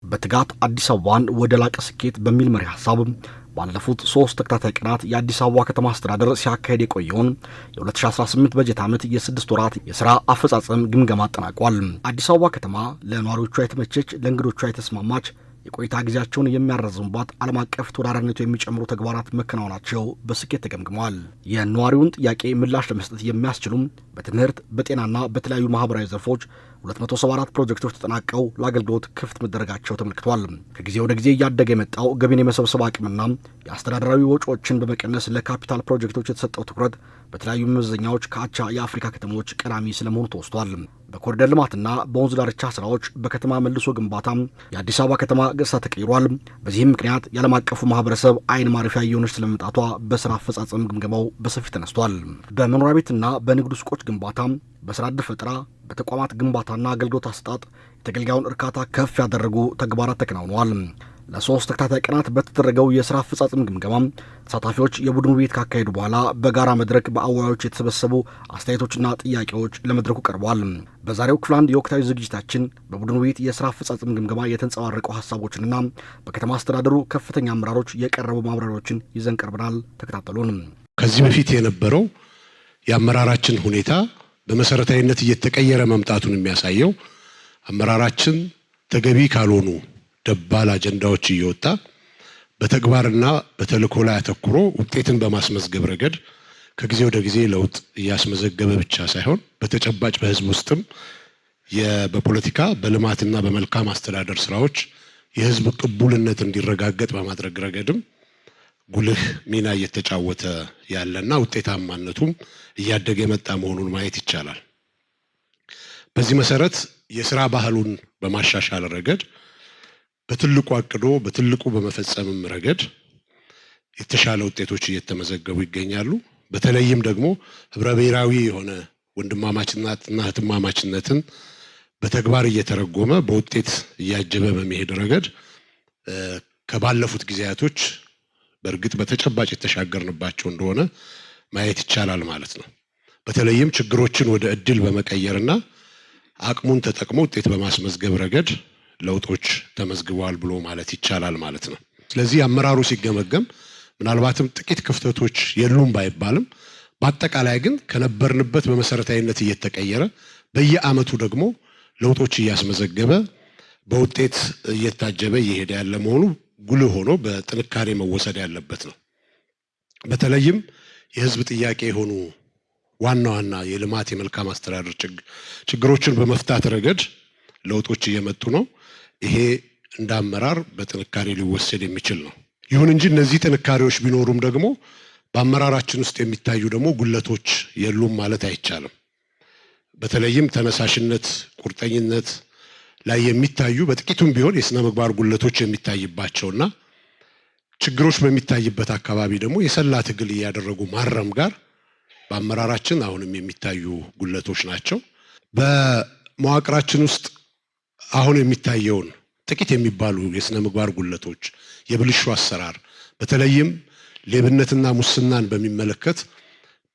በትጋት አዲስ አበባን ወደ ላቀ ስኬት በሚል መሪ ሐሳብ ባለፉት 3 ተከታታይ ቀናት የአዲስ አበባ ከተማ አስተዳደር ሲያካሄድ የቆየውን የ2018 በጀት ዓመት የ6 ወራት የሥራ አፈጻጸም ግምገማ አጠናቋል። አዲስ አበባ ከተማ ለነዋሪዎቿ የተመቸች፣ ለእንግዶቿ የተስማማች፣ የቆይታ ጊዜያቸውን የሚያራዝሙባት ዓለም አቀፍ ተወዳዳሪነቱ የሚጨምሩ ተግባራት መከናወናቸው በስኬት ተገምግመዋል። የነዋሪውን ጥያቄ ምላሽ ለመስጠት የሚያስችሉም በትምህርት በጤናና በተለያዩ ማህበራዊ ዘርፎች 274 ፕሮጀክቶች ተጠናቀው ለአገልግሎት ክፍት መደረጋቸው ተመልክቷል። ከጊዜ ወደ ጊዜ እያደገ የመጣው ገቢን የመሰብሰብ አቅምና የአስተዳደራዊ ወጪዎችን በመቀነስ ለካፒታል ፕሮጀክቶች የተሰጠው ትኩረት በተለያዩ መመዘኛዎች ከአቻ የአፍሪካ ከተሞች ቀዳሚ ስለመሆኑ ተወስቷል። በኮሪደር ልማትና በወንዝ ዳርቻ ስራዎች፣ በከተማ መልሶ ግንባታ የአዲስ አበባ ከተማ ገጽታ ተቀይሯል። በዚህም ምክንያት የዓለም አቀፉ ማህበረሰብ አይን ማረፊያ እየሆነች ስለመምጣቷ በስራ አፈጻጸም ግምገማው በሰፊ ተነስቷል። በመኖሪያ ቤትና በንግድ ሱቆች ግንባታ፣ በስራ ዕድል ፈጠራ፣ በተቋማት ግንባታና አገልግሎት አሰጣጥ የተገልጋዩን እርካታ ከፍ ያደረጉ ተግባራት ተከናውነዋል። ለ3 ተከታታይ ቀናት በተደረገው የስራ አፈጻጸም ግምገማ ተሳታፊዎች የቡድን ውይይት ካካሄዱ በኋላ በጋራ መድረክ በአወያዮች የተሰበሰቡ አስተያየቶችና ጥያቄዎች ለመድረኩ ቀርበዋል። በዛሬው ክፍል 1 የወቅታዊ ዝግጅታችን በቡድን ውይይት የስራ አፈጻጸም ግምገማ የተንጸባረቁ ሀሳቦችንና በከተማ አስተዳደሩ ከፍተኛ አመራሮች የቀረቡ ማብራሪያዎችን ይዘን ቀርበናል። ተከታተሉን። ከዚህ በፊት የነበረው የአመራራችን ሁኔታ በመሰረታዊነት እየተቀየረ መምጣቱን የሚያሳየው አመራራችን ተገቢ ካልሆኑ ደባል አጀንዳዎች እየወጣ በተግባርና በተልእኮ ላይ አተኩሮ ውጤትን በማስመዝገብ ረገድ ከጊዜ ወደ ጊዜ ለውጥ እያስመዘገበ ብቻ ሳይሆን በተጨባጭ በህዝብ ውስጥም በፖለቲካ በልማትና በመልካም አስተዳደር ስራዎች የህዝብ ቅቡልነት እንዲረጋገጥ በማድረግ ረገድም ጉልህ ሚና እየተጫወተ ያለና ውጤታማነቱም እያደገ የመጣ መሆኑን ማየት ይቻላል። በዚህ መሰረት የስራ ባህሉን በማሻሻል ረገድ በትልቁ አቅዶ በትልቁ በመፈጸምም ረገድ የተሻለ ውጤቶች እየተመዘገቡ ይገኛሉ። በተለይም ደግሞ ህብረ ብሔራዊ የሆነ ወንድማማችነትና እህትማማችነትን በተግባር እየተረጎመ በውጤት እያጀበ በመሄድ ረገድ ከባለፉት ጊዜያቶች በእርግጥ በተጨባጭ የተሻገርንባቸው እንደሆነ ማየት ይቻላል ማለት ነው። በተለይም ችግሮችን ወደ እድል በመቀየርና አቅሙን ተጠቅሞ ውጤት በማስመዝገብ ረገድ ለውጦች ተመዝግበዋል ብሎ ማለት ይቻላል ማለት ነው። ስለዚህ አመራሩ ሲገመገም ምናልባትም ጥቂት ክፍተቶች የሉም ባይባልም በአጠቃላይ ግን ከነበርንበት በመሰረታዊነት እየተቀየረ በየአመቱ ደግሞ ለውጦች እያስመዘገበ በውጤት እየታጀበ እየሄደ ያለ መሆኑ ጉልህ ሆኖ በጥንካሬ መወሰድ ያለበት ነው። በተለይም የህዝብ ጥያቄ የሆኑ ዋና ዋና የልማት የመልካም አስተዳደር ችግሮችን በመፍታት ረገድ ለውጦች እየመጡ ነው። ይሄ እንደ አመራር በጥንካሬ ሊወሰድ የሚችል ነው። ይሁን እንጂ እነዚህ ጥንካሬዎች ቢኖሩም ደግሞ በአመራራችን ውስጥ የሚታዩ ደግሞ ጉለቶች የሉም ማለት አይቻልም። በተለይም ተነሳሽነት፣ ቁርጠኝነት ላይ የሚታዩ በጥቂቱም ቢሆን የስነ ምግባር ጉለቶች የሚታይባቸውና ችግሮች በሚታይበት አካባቢ ደግሞ የሰላ ትግል እያደረጉ ማረም ጋር በአመራራችን አሁንም የሚታዩ ጉለቶች ናቸው። በመዋቅራችን ውስጥ አሁን የሚታየውን ጥቂት የሚባሉ የስነ ምግባር ጉለቶች፣ የብልሹ አሰራር በተለይም ሌብነትና ሙስናን በሚመለከት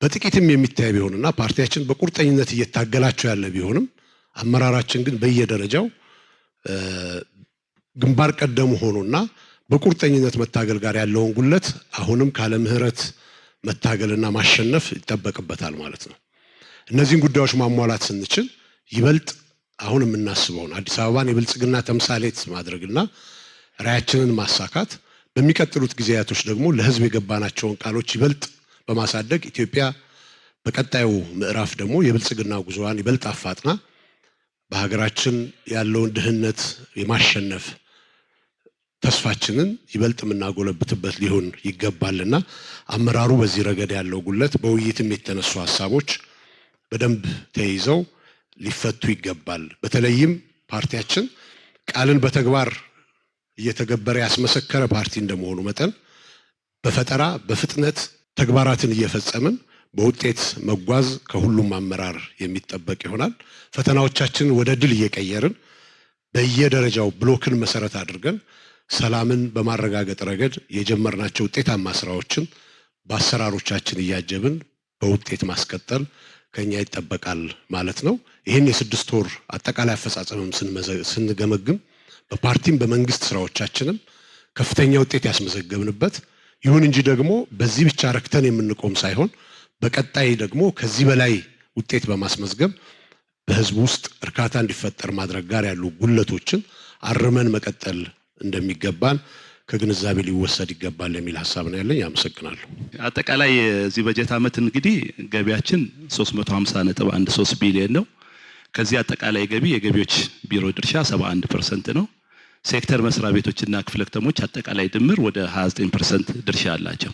በጥቂትም የሚታይ ቢሆንና ፓርቲያችን በቁርጠኝነት እየታገላቸው ያለ ቢሆንም አመራራችን ግን በየደረጃው ግንባር ቀደም ሆኖና በቁርጠኝነት መታገል ጋር ያለውን ጉለት አሁንም ካለ ምህረት መታገልና ማሸነፍ ይጠበቅበታል ማለት ነው። እነዚህን ጉዳዮች ማሟላት ስንችል ይበልጥ አሁን የምናስበውን አዲስ አበባን የብልጽግና ተምሳሌት ማድረግና ራዕያችንን ማሳካት በሚቀጥሉት ጊዜያቶች ደግሞ ለህዝብ የገባናቸውን ቃሎች ይበልጥ በማሳደግ ኢትዮጵያ በቀጣዩ ምዕራፍ ደግሞ የብልጽግና ጉዞዋን ይበልጥ አፋጥና በሀገራችን ያለውን ድህነት የማሸነፍ ተስፋችንን ይበልጥ የምናጎለብትበት ሊሆን ይገባልና አመራሩ በዚህ ረገድ ያለው ጉለት በውይይትም የተነሱ ሀሳቦች በደንብ ተይዘው ሊፈቱ ይገባል። በተለይም ፓርቲያችን ቃልን በተግባር እየተገበረ ያስመሰከረ ፓርቲ እንደመሆኑ መጠን በፈጠራ በፍጥነት ተግባራትን እየፈጸምን በውጤት መጓዝ ከሁሉም አመራር የሚጠበቅ ይሆናል። ፈተናዎቻችን ወደ ድል እየቀየርን በየደረጃው ብሎክን መሰረት አድርገን ሰላምን በማረጋገጥ ረገድ የጀመርናቸው ውጤታማ ስራዎችን በአሰራሮቻችን እያጀብን በውጤት ማስቀጠል ከኛ ይጠበቃል ማለት ነው። ይህን የ6 ወር አጠቃላይ አፈጻጸምም ስንገመግም በፓርቲም በመንግስት ስራዎቻችንም ከፍተኛ ውጤት ያስመዘገብንበት ይሁን እንጂ ደግሞ በዚህ ብቻ ረክተን የምንቆም ሳይሆን በቀጣይ ደግሞ ከዚህ በላይ ውጤት በማስመዝገብ በህዝብ ውስጥ እርካታ እንዲፈጠር ማድረግ ጋር ያሉ ጉለቶችን አርመን መቀጠል እንደሚገባን ከግንዛቤ ሊወሰድ ይገባል የሚል ሐሳብ ነው ያለኝ። አመሰግናለሁ። አጠቃላይ እዚህ በጀት ዓመት እንግዲህ ገቢያችን 350.13 ቢሊዮን ነው። ከዚህ አጠቃላይ ገቢ የገቢዎች ቢሮ ድርሻ 71% ነው። ሴክተር መስሪያ ቤቶችና ክፍለ ከተሞች አጠቃላይ ድምር ወደ 29% ድርሻ አላቸው።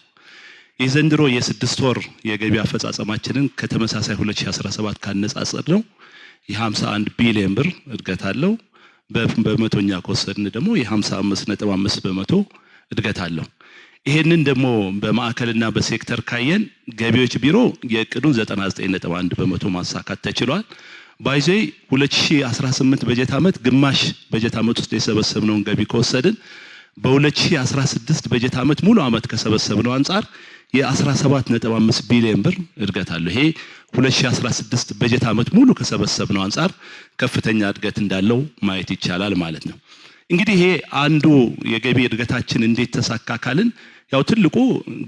የዘንድሮ የስድስት ወር የገቢ አፈጻጸማችንን ከተመሳሳይ 2017 ካነጻጸር ነው የ51 ቢሊዮን ብር እድገት አለው። በመቶኛ ከወሰድን ደግሞ የ55.5 በመቶ እድገት አለው። ይሄንን ደግሞ በማዕከልና በሴክተር ካየን ገቢዎች ቢሮ የእቅዱን 99.1 በመቶ ማሳካት ተችሏል። ባይዘይ 2018 በጀት ዓመት ግማሽ በጀት ዓመት ውስጥ የሰበሰብነውን ገቢ ከወሰድን በ2016 በጀት ዓመት ሙሉ ዓመት ከሰበሰብነው አንፃር የ17.5 ቢሊዮን ብር እድገት አለው። ይሄ 2016 በጀት ዓመት ሙሉ ከሰበሰብነው አንፃር ከፍተኛ እድገት እንዳለው ማየት ይቻላል ማለት ነው። እንግዲህ ይሄ አንዱ የገቢ እድገታችን እንዴት ተሳካ ካልን ያው ትልቁ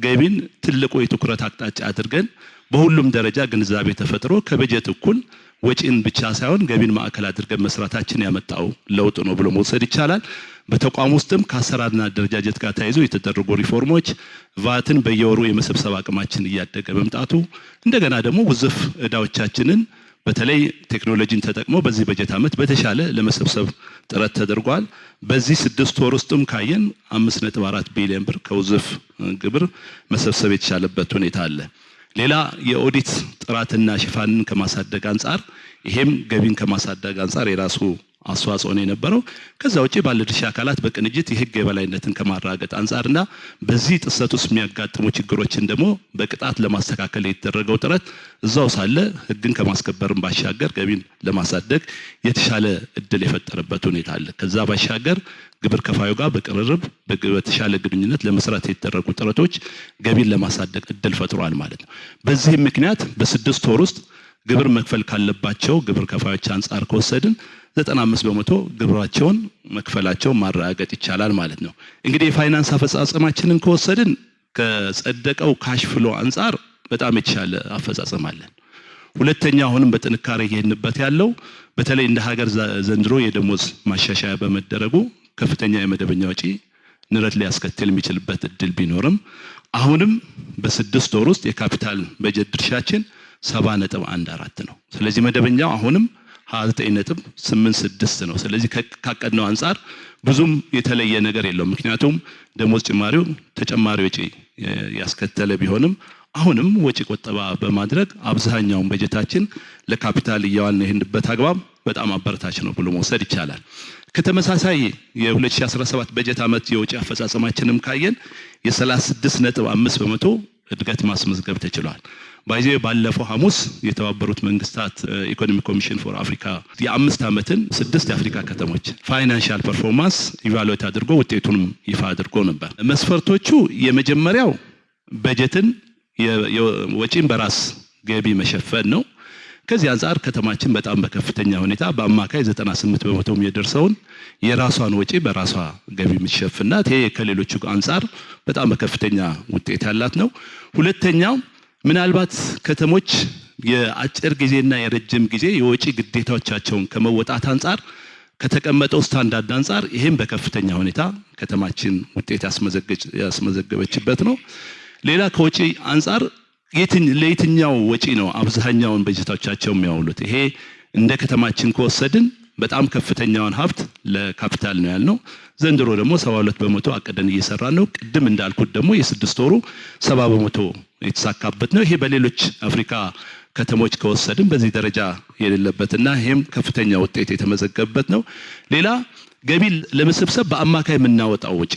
ገቢን ትልቁ የትኩረት አቅጣጫ አድርገን በሁሉም ደረጃ ግንዛቤ ተፈጥሮ ከበጀት እኩል ወጪን ብቻ ሳይሆን ገቢን ማዕከል አድርገን መስራታችን ያመጣው ለውጥ ነው ብሎ መውሰድ ይቻላል። በተቋም ውስጥም ከአሰራርና አደረጃጀት ጋር ተያይዞ የተደረጉ ሪፎርሞች ቫትን በየወሩ የመሰብሰብ አቅማችን እያደገ መምጣቱ እንደገና ደግሞ ውዝፍ ዕዳዎቻችንን በተለይ ቴክኖሎጂን ተጠቅሞ በዚህ በጀት ዓመት በተሻለ ለመሰብሰብ ጥረት ተደርጓል። በዚህ 6 ወር ውስጥም ካየን 5.4 ቢሊዮን ብር ከውዝፍ ግብር መሰብሰብ የተቻለበት ሁኔታ አለ። ሌላ የኦዲት ጥራትና ሽፋንን ከማሳደግ አንፃር ይሄም ገቢን ከማሳደግ አንፃር የራሱ አስተዋጽኦ ነው የነበረው። ከዛ ውጪ ባለድርሻ አካላት በቅንጅት የህግ የበላይነትን ከማረጋገጥ አንፃርና በዚህ ጥሰት ውስጥ የሚያጋጥሙ ችግሮችን ደግሞ በቅጣት ለማስተካከል የተደረገው ጥረት እዛው ሳለ ህግን ከማስከበርም ባሻገር ገቢን ለማሳደግ የተሻለ እድል የፈጠረበት ሁኔታ አለ። ከዛ ባሻገር ግብር ከፋዩ ጋር በቅርርብ በተሻለ ግንኙነት ለመስራት የተደረጉ ጥረቶች ገቢን ለማሳደግ እድል ፈጥሯል ማለት ነው። በዚህም ምክንያት በ6 ወር ውስጥ ግብር መክፈል ካለባቸው ግብር ከፋዮች አንፃር ከወሰድን 95 በመቶ ግብራቸውን መክፈላቸው ማረጋገጥ ይቻላል ማለት ነው። እንግዲህ የፋይናንስ አፈጻጸማችንን ከወሰድን ከጸደቀው ካሽ ፍሎ አንፃር በጣም የተሻለ አፈጻጸም አለን። ሁለተኛ አሁንም በጥንካሬ እየሄድንበት ያለው በተለይ እንደ ሀገር ዘንድሮ የደሞዝ ማሻሻያ በመደረጉ ከፍተኛ የመደበኛ ወጪ ንረት ሊያስከትል የሚችልበት እድል ቢኖርም አሁንም በ6 ወር ውስጥ የካፒታል በጀት ድርሻችን 70.14 ነው። ስለዚህ መደበኛው አሁንም 29.86 ነው። ስለዚህ ካቀድነው አንፃር ብዙም የተለየ ነገር የለውም። ምክንያቱም ደሞዝ ጭማሪው ተጨማሪ ወጪ ያስከተለ ቢሆንም አሁንም ወጪ ቆጠባ በማድረግ አብዛኛውን በጀታችን ለካፒታል እያዋልን የሄድንበት አግባብ በጣም አበረታች ነው ብሎ መውሰድ ይቻላል። ከተመሳሳይ የ2017 በጀት ዓመት የወጪ አፈጻጸማችንም ካየን የ36.5 በመቶ እድገት ማስመዝገብ ተችሏል። ባይዘው ባለፈው ሐሙስ የተባበሩት መንግስታት ኢኮኖሚ ኮሚሽን ፎር አፍሪካ የ5 ዓመትን 6 የአፍሪካ ከተሞች ፋይናንሻል ፐርፎርማንስ ኢቫሉዌት አድርጎ ውጤቱንም ይፋ አድርጎ ነበር። መስፈርቶቹ የመጀመሪያው በጀትን ወጪን በራስ ገቢ መሸፈን ነው። ከዚህ አንፃር ከተማችን በጣም በከፍተኛ ሁኔታ በአማካይ 98 በመቶ የሚደርሰውን የራሷን ወጪ በራሷ ገቢ የምትሸፍናት ይሄ ከሌሎቹ አንፃር በጣም በከፍተኛ ውጤት ያላት ነው። ሁለተኛው ምናልባት ከተሞች የአጭር ጊዜና የረጅም ጊዜ የወጪ ግዴታዎቻቸውን ከመወጣት አንፃር ከተቀመጠው ስታንዳርድ አንፃር ይሄም በከፍተኛ ሁኔታ ከተማችን ውጤት ያስመዘገበችበት ነው። ሌላ ከወጪ አንፃር ለየትኛው ወጪ ነው አብዛኛውን በጀቶቻቸው የሚያውሉት? ይሄ እንደ ከተማችን ከወሰድን በጣም ከፍተኛውን ሀብት ለካፒታል ነው ያልነው። ዘንድሮ ደግሞ 72 በመቶ አቀደን እየሰራን ነው። ቅድም እንዳልኩት ደግሞ የ6 ወሩ 70 በመቶ የተሳካበት ነው። ይሄ በሌሎች አፍሪካ ከተሞች ከወሰድን በዚህ ደረጃ የሌለበትና ይሄም ከፍተኛ ውጤት የተመዘገበበት ነው። ሌላ ገቢ ለመሰብሰብ በአማካይ የምናወጣው ወጪ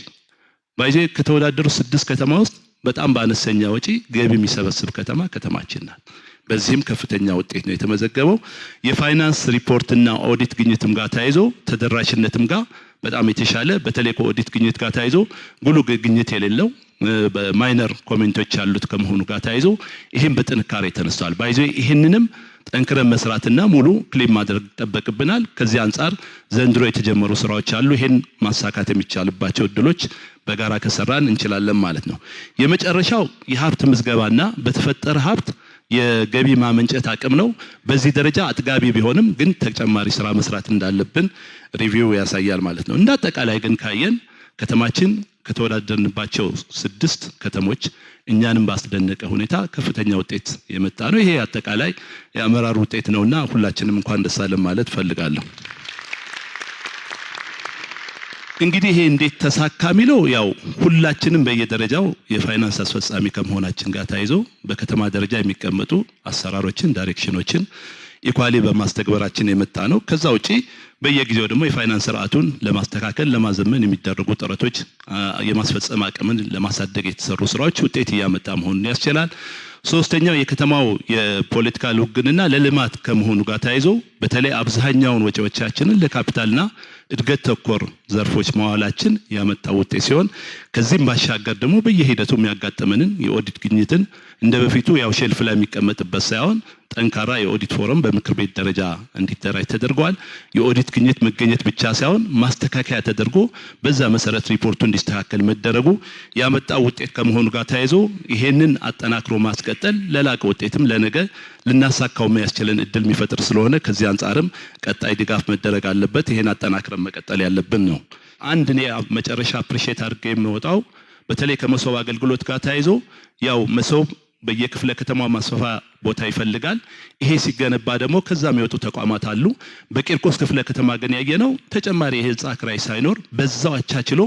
ባይዜ ከተወዳደሩ 6 ከተማ ውስጥ በጣም በአነስተኛ ወጪ ገቢ የሚሰበስብ ከተማችን ናት። በዚህም ከፍተኛ ውጤት ነው የተመዘገበው። የፋይናንስ ሪፖርትና ኦዲት ግኝትም ጋር ተያይዞ ተደራሽነትም ጋር በጣም የተሻለ በተለይ ከኦዲት ግኝት ጋር ተያይዞ ጉልህ ግኝት የሌለው በማይነር ኮሜንቶች ያሉት ከመሆኑ ጋር ተያይዞ ይሄም በጥንካሬ ተነስቷል። ባይዞ ይሄንንም ጠንክረን መስራትና ሙሉ ክሌም ማድረግ ተጠበቅብናል። ከዚህ አንፃር ዘንድሮ የተጀመሩ ስራዎች አሉ። ይሄን ማሳካት የሚቻልባቸው እድሎች በጋራ ከሰራን እንችላለን ማለት ነው። የመጨረሻው የሀብት ምዝገባና በተፈጠረ ሀብት የገቢ ማመንጨት አቅም ነው። በዚህ ደረጃ አጥጋቢ ቢሆንም ግን ተጨማሪ ስራ መስራት እንዳለብን ሪቪው ያሳያል ማለት ነው። እንደ አጠቃላይ ግን ካየን ከተማችን ከተወዳደርንባቸው 6 ከተሞች እኛንም ባስደነቀ ሁኔታ ከፍተኛ ውጤት የመጣ ነው። ይሄ አጠቃላይ የአመራር ውጤት ነውና ሁላችንም እንኳን ደስ አለን ማለት ፈልጋለሁ። እንግዲህ ይሄ እንዴት ተሳካ የሚለው ያው ሁላችንም በየደረጃው የፋይናንስ አስፈጻሚ ከመሆናችን ጋር ታይዞ በከተማ ደረጃ የሚቀመጡ አሰራሮችን፣ ዳይሬክሽኖችን ኢኳሊ በማስተግበራችን የመጣ ነው። ከዛ ውጪ በየጊዜው ደግሞ የፋይናንስ ስርዓቱን ለማስተካከል ለማዘመን የሚደረጉ ጥረቶች የማስፈጸም አቅምን ለማሳደግ የተሰሩ ስራዎች ውጤት እያመጣ መሆኑን ያስችላል። ሶስተኛው የከተማው የፖለቲካል ውግንና ለልማት ከመሆኑ ጋር ታይዞ በተለይ አብዛኛውን ወጪዎቻችንን ለካፒታልና እድገት ተኮር ዘርፎች ማዋላችን ያመጣው ውጤት ሲሆን ከዚህም ባሻገር ደግሞ በየሂደቱ የሚያጋጥመንን የኦዲት ግኝትን እንደ በፊቱ ያው ሼልፍ ላይ የሚቀመጥበት ሳይሆን ጠንካራ የኦዲት ፎረም በምክር ቤት ደረጃ እንዲደራጅ ተደርጓል። የኦዲት ግኝት መገኘት ብቻ ሳይሆን ማስተካከያ ተደርጎ በዛ መሰረት ሪፖርቱ እንዲስተካከል መደረጉ ያመጣው ውጤት ከመሆኑ ጋር ተያይዞ ይሄንን አጠናክሮ ማስቀጠል ለላቀ ውጤትም ለነገ ልናሳካው የሚያስችለን እድል የሚፈጥር ስለሆነ ከዚህ አንፃርም ቀጣይ ድጋፍ መደረግ አለበት። ይሄን አጠናክረን መቀጠል ያለብን ነው። አንድ እኔ መጨረሻ አፕሪሺየት አድርጌ የምወጣው በተለይ ከመሶብ አገልግሎት ጋር ተያይዞ ያው መሶብ በየክፍለ ከተማው ማስፋፋ ቦታ ይፈልጋል። ይሄ ሲገነባ ደግሞ ከዛ የሚወጡ ተቋማት አሉ። በቂርቆስ ክፍለ ከተማ ግን ያየነው ተጨማሪ የህንጻ ክራይ ሳይኖር በዛው አቻችሎ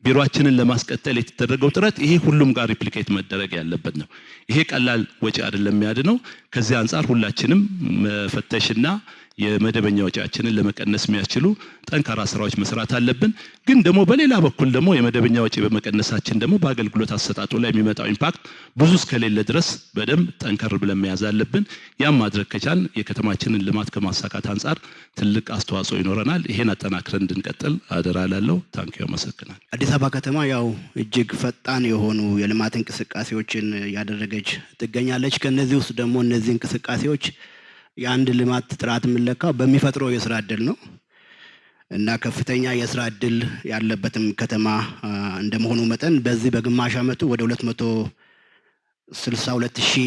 ቢሮአችንን ለማስቀጠል የተደረገው ጥረት ይሄ ሁሉም ጋር ሪፕሊኬት መደረግ ያለበት ነው። ይሄ ቀላል ወጪ አይደለም የሚያድነው። ከዚህ አንፃር ሁላችንም መፈተሽና የመደበኛ ወጪያችንን ለመቀነስ የሚያስችሉ ጠንካራ ስራዎች መስራት አለብን። ግን ደግሞ በሌላ በኩል ደግሞ የመደበኛ ወጪ በመቀነሳችን ደግሞ በአገልግሎት አሰጣጡ ላይ የሚመጣው ኢምፓክት ብዙ እስከሌለ ድረስ በደንብ ጠንከር ብለን መያዝ አለብን። ያም ማድረግ ከቻልን የከተማችንን ልማት ከማሳካት አንፃር ትልቅ አስተዋጽኦ ይኖረናል። ይሄን አጠናክረን እንድንቀጥል አደራ እላለሁ። ታንኪዩ፣ አመሰግናለሁ። አዲስ አበባ ከተማ ያው እጅግ ፈጣን የሆኑ የልማት እንቅስቃሴዎችን ያደረገች ትገኛለች። ከነዚህ ውስጥ ደግሞ እነዚህ እንቅስቃሴዎች የአንድ ልማት ጥራት የምንለካው በሚፈጥረው የስራ እድል ነው እና ከፍተኛ የስራ እድል ያለበትም ከተማ እንደመሆኑ መጠን በዚህ በግማሽ ዓመቱ ወደ 262,000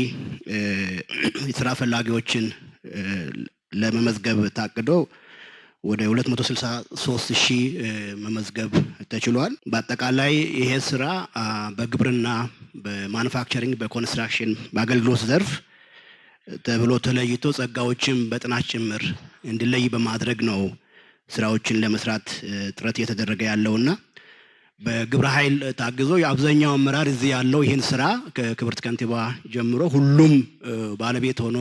የስራ ፈላጊዎችን ለመመዝገብ ታቅዶ ወደ 263,000 መመዝገብ ተችሏል። በአጠቃላይ ይሄ ስራ በግብርና፣ በማኑፋክቸሪንግ፣ በኮንስትራክሽን፣ በአገልግሎት ዘርፍ ተብሎ ተለይቶ ጸጋዎችም በጥናት ጭምር እንዲለይ በማድረግ ነው ስራዎችን ለመስራት ጥረት እየተደረገ ያለውና በግብረ ኃይል ታግዞ የአብዛኛው አመራር እዚህ ያለው ይህን ስራ ከክብርት ከንቲባ ጀምሮ ሁሉም ባለቤት ሆኖ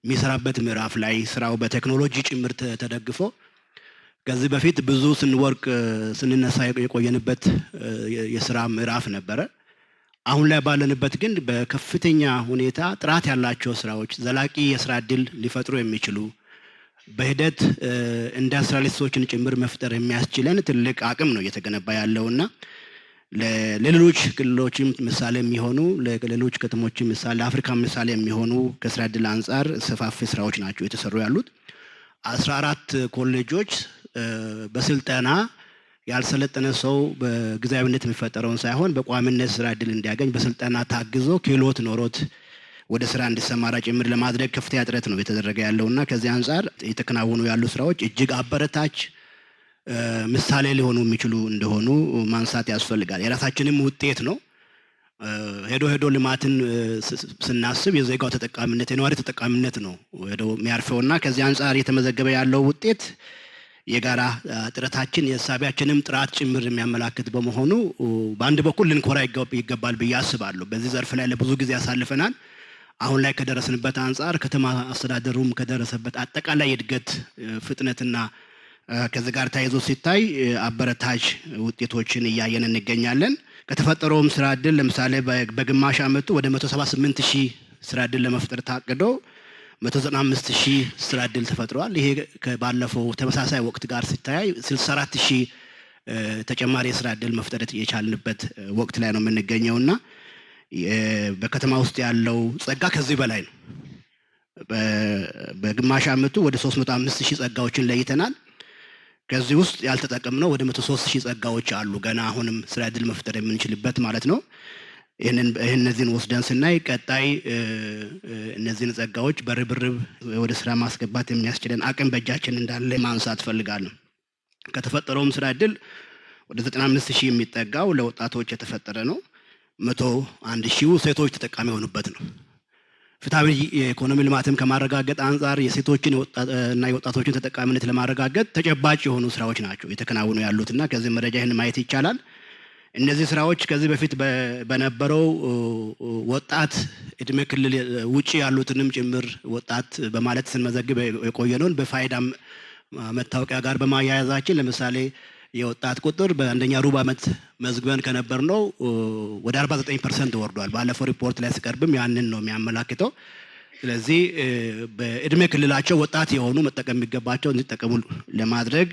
የሚሰራበት ምዕራፍ ላይ ስራው በቴክኖሎጂ ጭምር ተደግፎ ከዚህ በፊት ብዙ ስንወርቅ ስንነሳ የቆየንበት የስራ ምዕራፍ ነበረ። አሁን ላይ ባለንበት ግን በከፍተኛ ሁኔታ ጥራት ያላቸው ስራዎች ዘላቂ የስራ እድል ሊፈጥሩ የሚችሉ በሂደት ኢንዱስትሪያሊስቶችን ጭምር መፍጠር የሚያስችለን ትልቅ አቅም ነው እየተገነባ ያለውና ለሌሎች ክልሎችም ምሳሌ የሚሆኑ ለሌሎች ከተሞችም ምሳሌ ለአፍሪካ ምሳሌ የሚሆኑ ከስራ እድል አንጻር ሰፋፊ ስራዎች ናቸው የተሰሩ ያሉት። 14 ኮሌጆች በስልጠና ያልሰለጠነ ሰው በጊዜያዊነት የሚፈጠረውን ሳይሆን በቋሚነት ስራ እድል እንዲያገኝ በስልጠና ታግዞ ክህሎት ኖሮት ወደ ስራ እንዲሰማራ ጭምር ለማድረግ ከፍተኛ ጥረት ነው የተደረገ ያለውና ከዚህ አንጻር የተከናወኑ ያሉ ስራዎች እጅግ አበረታች ምሳሌ ሊሆኑ የሚችሉ እንደሆኑ ማንሳት ያስፈልጋል። የራሳችንም ውጤት ነው። ሄዶ ልማትን ስናስብ የዜጋው ተጠቃሚነት የነዋሪ ተጠቃሚነት ነው ሄዶ የሚያርፈውና ከዚህ አንጻር የተመዘገበ ያለው ውጤት የጋራ ጥረታችን የሳቢያችንም ጥራት ጭምር የሚያመላክት በመሆኑ በአንድ በኩል ልንኮራ ይገባል ብዬ አስባለሁ። በዚህ ዘርፍ ላይ ለብዙ ጊዜ ያሳልፈናል። አሁን ላይ ከደረስንበት አንጻር ከተማ አስተዳደሩም ከደረሰበት አጠቃላይ የእድገት ፍጥነትና ከዚህ ጋር ተያይዞ ሲታይ አበረታች ውጤቶችን እያየን እንገኛለን። ከተፈጠረውም ስራ እድል ለምሳሌ በግማሽ ዓመቱ ወደ 178,000 ስራ እድል ለመፍጠር ታቅዶ 195,000 ስራ እድል ተፈጥሯል። ይሄ ከባለፈው ተመሳሳይ ወቅት ጋር ሲታይ 64,000 ተጨማሪ የስራ እድል መፍጠር የቻልንበት ወቅት ላይ ነው የምንገኘውና በከተማ ውስጥ ያለው ጸጋ ከዚህ በላይ ነው። በግማሽ ዓመቱ ወደ 305,000 ጸጋዎችን ለይተናል። ከዚህ ውስጥ ያልተጠቀምነው ወደ 103,000 ጸጋዎች አሉ ገና አሁንም ስራ ዕድል መፍጠር የምንችልበት ማለት ነው። እነዚህን ወስደን ስናይ ቀጣይ እነዚህን ጸጋዎች በርብርብ ወደ ስራ ማስገባት የሚያስችለን አቅም በእጃችን እንዳለ ማንሳት ፈልጋለሁ። ከተፈጠረውም ስራ ዕድል ወደ 95,000 የሚጠጋው ለወጣቶች የተፈጠረ ነው። 101,000 ሴቶች ተጠቃሚ የሆኑበት ነው። ፍትሐዊ የኢኮኖሚ ልማትም ከማረጋገጥ አንጻር የሴቶችን እና የወጣቶችን ተጠቃሚነት ለማረጋገጥ ተጨባጭ የሆኑ ስራዎች ናቸው የተከናወኑ ያሉትና ከዚህ መረጃ ይህን ማየት ይቻላል። እነዚህ ስራዎች ከዚህ በፊት በነበረው ወጣት እድሜ ክልል ውጪ ያሉትንም ጭምር ወጣት በማለት ስንመዘግብ የቆየነውን በፋይዳም መታወቂያ ጋር በማያያዛችን ለምሳሌ የወጣት ቁጥር በአንደኛ ሩብ ዓመት መዝግበን ከነበርነው ወደ 49% ወርዷል። ባለፈው ሪፖርት ላይ ሲቀርብም ያንን ነው የሚያመላክተው። ስለዚህ በእድሜ ክልላቸው ወጣት የሆኑ መጠቀም የሚገባቸው እንዲጠቀሙ ለማድረግ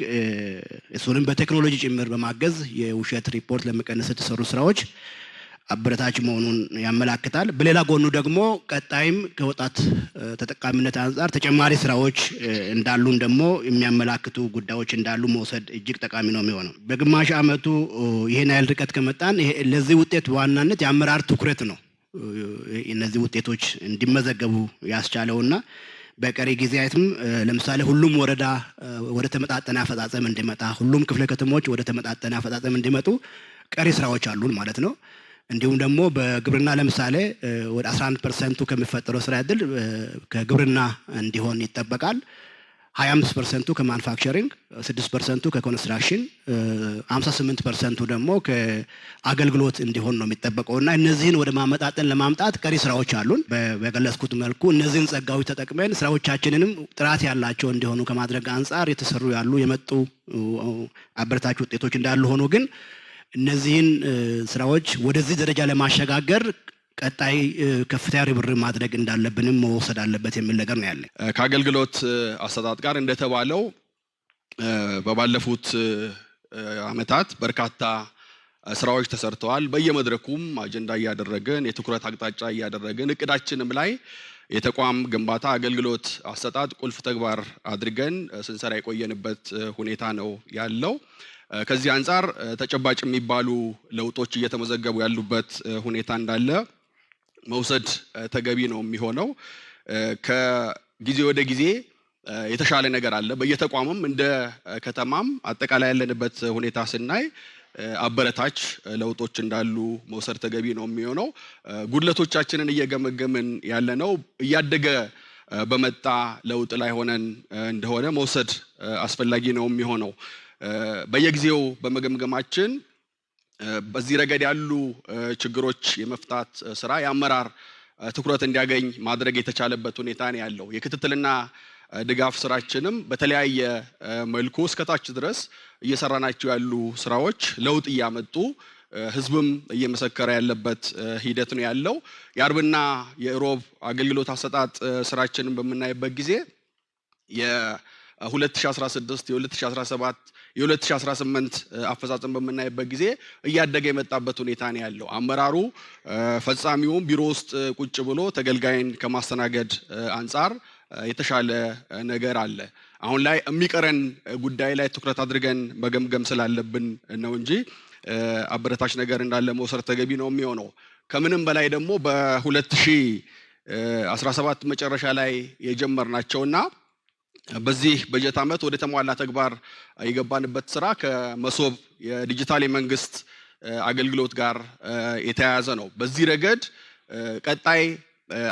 እሱንም በቴክኖሎጂ ጭምር በማገዝ የውሸት ሪፖርት ለመቀነስ የተሰሩ ስራዎች አበረታች መሆኑን ያመላክታል። በሌላ ጎኑ ደግሞ ቀጣይም ከወጣት ተጠቃሚነት አንጻር ተጨማሪ ስራዎች እንዳሉን ደግሞ የሚያመላክቱ ጉዳዮች እንዳሉ መውሰድ እጅግ ጠቃሚ ነው የሚሆነው። በግማሽ ዓመቱ ይሄን ያህል ርቀት ከመጣን ለዚህ ውጤት በዋናነት የአመራር ትኩረት ነው እነዚህ ውጤቶች እንዲመዘገቡ ያስቻለውና በቀሪ ጊዜያትም ለምሳሌ ሁሉም ወረዳ ወደ ተመጣጣነ አፈጻጸም እንዲመጣ፣ ሁሉም ክፍለ ከተሞች ወደ ተመጣጣነ አፈጻጸም እንዲመጡ ቀሪ ስራዎች አሉን ማለት ነው። እንዲሁም ደግሞ በግብርና ለምሳሌ ወደ 11% ከሚፈጠረው ስራ ዕድል ከግብርና እንዲሆን ይጠበቃል። 25% ከማኑፋክቸሪንግ፣ 6% ከኮንስትራክሽን፣ 58% ደግሞ ከአገልግሎት እንዲሆን ነው የሚጠበቀውና እነዚህን ወደ ማመጣጠን ለማምጣት ቀሪ ስራዎች አሉን። በገለጽኩት መልኩ እነዚህን ጸጋዎች ተጠቅመን ስራዎቻችንንም ጥራት ያላቸው እንዲሆኑ ከማድረግ አንጻር የተሰሩ ያሉ የመጡ አበረታች ውጤቶች እንዳሉ ሆኖ ግን እነዚህን ስራዎች ወደዚህ ደረጃ ለማሸጋገር ቀጣይ ከፍተኛ ርብርብ ማድረግ እንዳለብንም መወሰድ አለበት የሚል ነገር ነው ያለኝ። ከአገልግሎት አሰጣጥ ጋር እንደተባለው በባለፉት አመታት በርካታ ስራዎች ተሰርተዋል። በየመድረኩም አጀንዳ እያደረግን የትኩረት አቅጣጫ እያደረግን እቅዳችንም ላይ የተቋም ግንባታ አገልግሎት አሰጣጥ ቁልፍ ተግባር አድርገን ስንሰራ የቆየንበት ሁኔታ ነው ያለው። ከዚህ አንጻር ተጨባጭ የሚባሉ ለውጦች እየተመዘገቡ ያሉበት ሁኔታ እንዳለ መውሰድ ተገቢ ነው የሚሆነው። ከጊዜ ወደ ጊዜ የተሻለ ነገር አለ። በየተቋሙም እንደ ከተማም አጠቃላይ ያለንበት ሁኔታ ስናይ አበረታች ለውጦች እንዳሉ መውሰድ ተገቢ ነው የሚሆነው። ጉድለቶቻችንን እየገመገምን ያለነው እያደገ በመጣ ለውጥ ላይ ሆነን እንደሆነ መውሰድ አስፈላጊ ነው የሚሆነው። በየጊዜው በመገምገማችን በዚህ ረገድ ያሉ ችግሮች የመፍታት ስራ የአመራር ትኩረት እንዲያገኝ ማድረግ የተቻለበት ሁኔታ ነው ያለው። የክትትልና ድጋፍ ስራችንም በተለያየ መልኩ እስከታች ድረስ እየሰራናቸው ያሉ ስራዎች ለውጥ እያመጡ ህዝብም እየመሰከረ ያለበት ሂደት ነው ያለው። የአርብና የሮብ አገልግሎት አሰጣጥ ስራችንን በምናይበት ጊዜ የ2016 የ2017 የ2018 አፈጻጸም በምናይበት ጊዜ እያደገ የመጣበት ሁኔታ ነው ያለው። አመራሩ ፈጻሚውም ቢሮ ውስጥ ቁጭ ብሎ ተገልጋይን ከማስተናገድ አንጻር የተሻለ ነገር አለ። አሁን ላይ የሚቀረን ጉዳይ ላይ ትኩረት አድርገን መገምገም ስላለብን ነው እንጂ አበረታች ነገር እንዳለ መውሰድ ተገቢ ነው የሚሆነው። ከምንም በላይ ደግሞ በ2017 መጨረሻ ላይ የጀመርናቸውና በዚህ በጀት ዓመት ወደ ተሟላ ተግባር የገባንበት ስራ ከመሶብ የዲጂታል የመንግስት አገልግሎት ጋር የተያያዘ ነው። በዚህ ረገድ ቀጣይ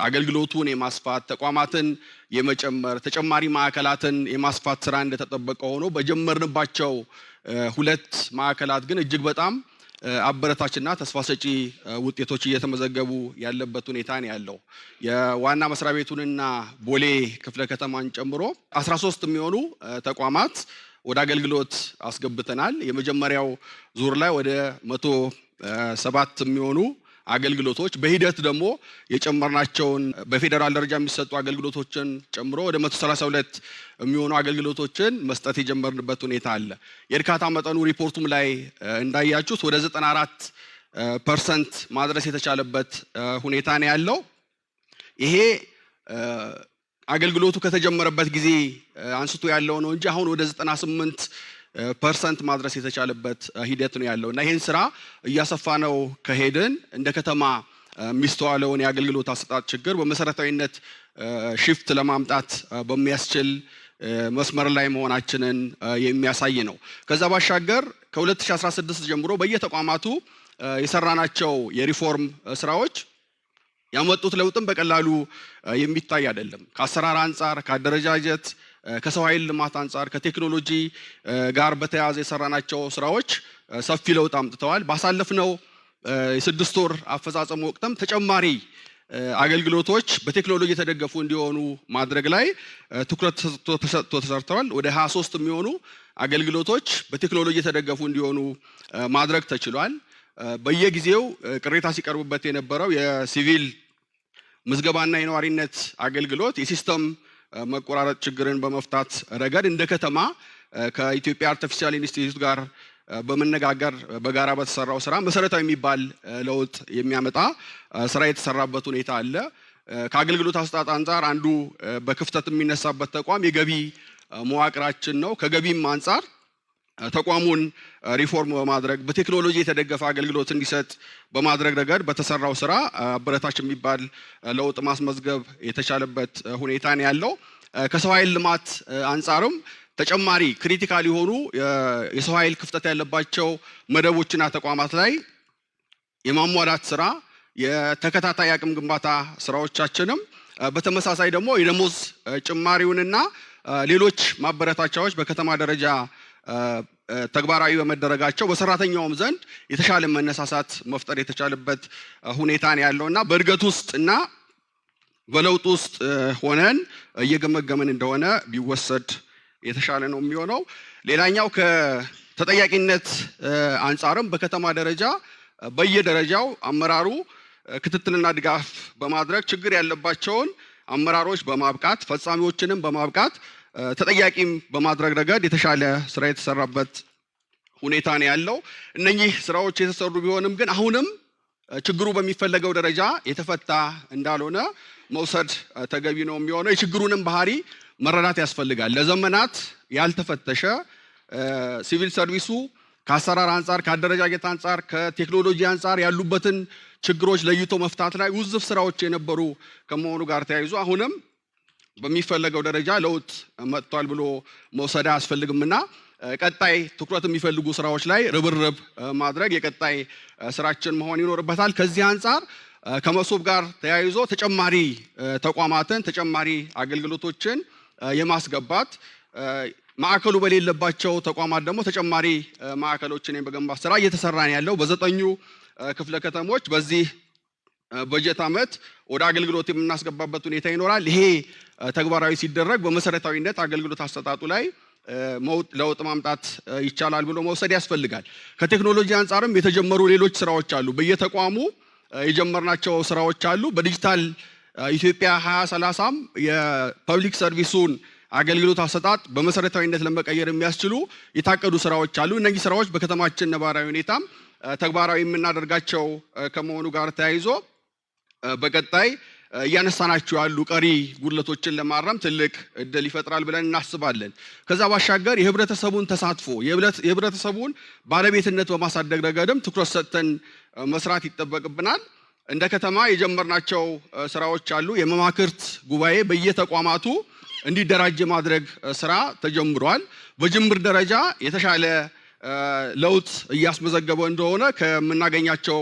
አገልግሎቱን የማስፋት ተቋማትን የመጨመር ተጨማሪ ማዕከላትን የማስፋት ስራ እንደተጠበቀ ሆኖ በጀመርንባቸው 2 ማዕከላት ግን እጅግ በጣም አበረታችና ተስፋ ሰጪ ውጤቶች እየተመዘገቡ ያለበት ሁኔታ ነው ያለው። የዋና መስሪያ ቤቱንና ቦሌ ክፍለ ከተማን ጨምሮ 13 የሚሆኑ ተቋማት ወደ አገልግሎት አስገብተናል። የመጀመሪያው ዙር ላይ ወደ 107 የሚሆኑ አገልግሎቶች በሂደት ደግሞ የጨመርናቸውን በፌደራል ደረጃ የሚሰጡ አገልግሎቶችን ጨምሮ ወደ 132 የሚሆኑ አገልግሎቶችን መስጠት የጀመርንበት ሁኔታ አለ። የእርካታ መጠኑ ሪፖርቱም ላይ እንዳያችሁት ወደ 94% ማድረስ የተቻለበት ሁኔታ ነው ያለው። ይሄ አገልግሎቱ ከተጀመረበት ጊዜ አንስቶ ያለው ነው እንጂ አሁን ወደ 98% ማድረስ የተቻለበት ሂደት ነው ያለው እና ይሄን ስራ እያሰፋ ነው ከሄድን እንደ ከተማ የሚስተዋለውን የአገልግሎት አሰጣጥ ችግር በመሰረታዊነት ሽፍት ለማምጣት በሚያስችል መስመር ላይ መሆናችንን የሚያሳይ ነው። ከዛ ባሻገር ከ2016 ጀምሮ በየተቋማቱ የሰራናቸው የሪፎርም ስራዎች ያመጡት ለውጥም በቀላሉ የሚታይ አይደለም። ከአሰራር አንፃር፣ ከአደረጃጀት፣ ከሰው ኃይል ልማት አንፃር፣ ከቴክኖሎጂ ጋር በተያያዘ የሰራናቸው ስራዎች ሰፊ ለውጥ አምጥተዋል። ባሳለፍነው የ6 ወር አፈጻጸም ወቅትም ተጨማሪ አገልግሎቶች በቴክኖሎጂ የተደገፉ እንዲሆኑ ማድረግ ላይ ትኩረት ተሰጥቶ ተሰርተዋል። ወደ 23 የሚሆኑ አገልግሎቶች በቴክኖሎጂ የተደገፉ እንዲሆኑ ማድረግ ተችሏል። በየጊዜው ቅሬታ ሲቀርብበት የነበረው የሲቪል ምዝገባና የነዋሪነት አገልግሎት የሲስተም መቆራረጥ ችግርን በመፍታት ረገድ እንደ ከተማ ከኢትዮጵያ አርቲፊሻል ኢንስቲትዩት ጋር በመነጋገር በጋራ በተሰራው ስራ መሰረታዊ የሚባል ለውጥ የሚያመጣ ስራ የተሰራበት ሁኔታ አለ። ከአገልግሎት አሰጣጥ አንፃር አንዱ በክፍተት የሚነሳበት ተቋም የገቢ መዋቅራችን ነው። ከገቢም አንፃር ተቋሙን ሪፎርም በማድረግ በቴክኖሎጂ የተደገፈ አገልግሎት እንዲሰጥ በማድረግ ረገድ በተሰራው ስራ አበረታች የሚባል ለውጥ ማስመዝገብ የተቻለበት ሁኔታ ነው ያለው። ከሰው ኃይል ልማት አንፃርም ተጨማሪ ክሪቲካል የሆኑ የሰው ኃይል ክፍተት ያለባቸው መደቦችና ተቋማት ላይ የማሟላት ስራ፣ የተከታታይ አቅም ግንባታ ስራዎቻችንም በተመሳሳይ ደግሞ የደሞዝ ጭማሪውንና ሌሎች ማበረታቻዎች በከተማ ደረጃ ተግባራዊ በመደረጋቸው በሰራተኛውም ዘንድ የተሻለ መነሳሳት መፍጠር የተቻለበት ሁኔታ ነው ያለውና በእድገት ውስጥና በለውጥ ውስጥ ሆነን እየገመገመን እንደሆነ ቢወሰድ የተሻለ ነው የሚሆነው። ሌላኛው ከተጠያቂነት አንፃርም በከተማ ደረጃ በየደረጃው አመራሩ ክትትልና ድጋፍ በማድረግ ችግር ያለባቸውን አመራሮች በማብቃት ፈጻሚዎችንም በማብቃት ተጠያቂም በማድረግ ረገድ የተሻለ ስራ የተሰራበት ሁኔታ ነው ያለው። እነኚህ ስራዎች የተሰሩ ቢሆንም ግን አሁንም ችግሩ በሚፈለገው ደረጃ የተፈታ እንዳልሆነ መውሰድ ተገቢ ነው የሚሆነው። የችግሩንም ባህሪ መረዳት ያስፈልጋል። ለዘመናት ያልተፈተሸ ሲቪል ሰርቪሱ ከአሰራር አንፃር፣ ከአደረጃጀት አንፃር፣ ከቴክኖሎጂ አንፃር ያሉበትን ችግሮች ለይቶ መፍታት ላይ ውዝፍ ስራዎች የነበሩ ከመሆኑ ጋር ተያይዞ አሁንም በሚፈለገው ደረጃ ለውጥ መጥቷል ብሎ መውሰድ አያስፈልግምና ቀጣይ ትኩረት የሚፈልጉ ስራዎች ላይ ርብርብ ማድረግ የቀጣይ ስራችን መሆን ይኖርበታል። ከዚህ አንፃር ከመሶብ ጋር ተያይዞ ተጨማሪ ተቋማትን ተጨማሪ አገልግሎቶችን የማስገባት ማዕከሉ በሌለባቸው ተቋማት ደግሞ ተጨማሪ ማዕከሎችን የመገንባት ስራ እየተሰራ ነው ያለው። በ9 ክፍለ ከተሞች በዚህ በጀት ዓመት ወደ አገልግሎት የምናስገባበት ሁኔታ ይኖራል። ይሄ ተግባራዊ ሲደረግ በመሰረታዊነት አገልግሎት አሰጣጡ ላይ ለውጥ ማምጣት ይቻላል ብሎ መውሰድ ያስፈልጋል። ከቴክኖሎጂ አንፃርም የተጀመሩ ሌሎች ስራዎች አሉ። በየተቋሙ የጀመርናቸው ስራዎች አሉ። በዲጂታል ኢትዮጵያ 2030ም የፐብሊክ ሰርቪሱን አገልግሎት አሰጣጥ በመሰረታዊነት ለመቀየር የሚያስችሉ የታቀዱ ስራዎች አሉ። እነዚህ ስራዎች በከተማችን ነባራዊ ሁኔታም ተግባራዊ የምናደርጋቸው ከመሆኑ ጋር ተያይዞ በቀጣይ እያነሳናቸው ያሉ ቀሪ ጉድለቶችን ለማረም ትልቅ እድል ይፈጥራል ብለን እናስባለን። ከዛ ባሻገር የህብረተሰቡን ተሳትፎ የህብረተሰቡን ባለቤትነት በማሳደግ ረገድም ትኩረት ሰጥተን መስራት ይጠበቅብናል። እንደ ከተማ የጀመርናቸው ስራዎች አሉ። የመማክርት ጉባኤ በየተቋማቱ እንዲደራጅ ማድረግ ስራ ተጀምሯል። በጅምር ደረጃ የተሻለ ለውጥ እያስመዘገበ እንደሆነ ከምናገኛቸው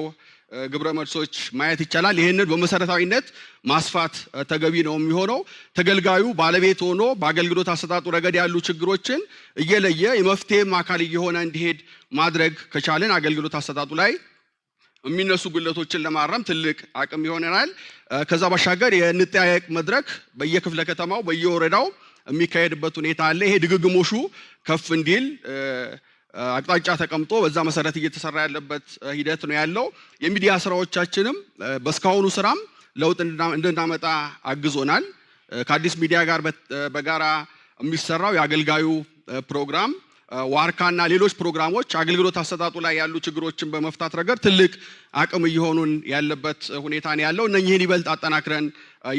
ግብረ መልሶች ማየት ይቻላል። ይህንን በመሰረታዊነት ማስፋት ተገቢ ነው የሚሆነው። ተገልጋዩ ባለቤት ሆኖ በአገልግሎት አሰጣጡ ረገድ ያሉ ችግሮችን እየለየ የመፍትሄም አካል እየሆነ እንዲሄድ ማድረግ ከቻልን አገልግሎት አሰጣጡ ላይ የሚነሱ ጉድለቶችን ለማረም ትልቅ አቅም ይሆነናል። ከዛ ባሻገር የንጠያየቅ መድረክ በየክፍለ ከተማው በየወረዳው የሚካሄድበት ሁኔታ አለ። ይሄ ድግግሞሹ ከፍ እንዲል አቅጣጫ ተቀምጦ በዛ መሰረት እየተሰራ ያለበት ሂደት ነው ያለው። የሚዲያ ስራዎቻችንም በስካሁኑ ስራም ለውጥ እንድናመጣ አግዞናል። ከአዲስ ሚዲያ ጋር በጋራ የሚሰራው የአገልጋዩ ፕሮግራም ዋርካና ሌሎች ፕሮግራሞች አገልግሎት አሰጣጡ ላይ ያሉ ችግሮችን በመፍታት ረገድ ትልቅ አቅም እየሆኑን ያለበት ሁኔታ ነው ያለው። እነኚህን ይበልጥ አጠናክረን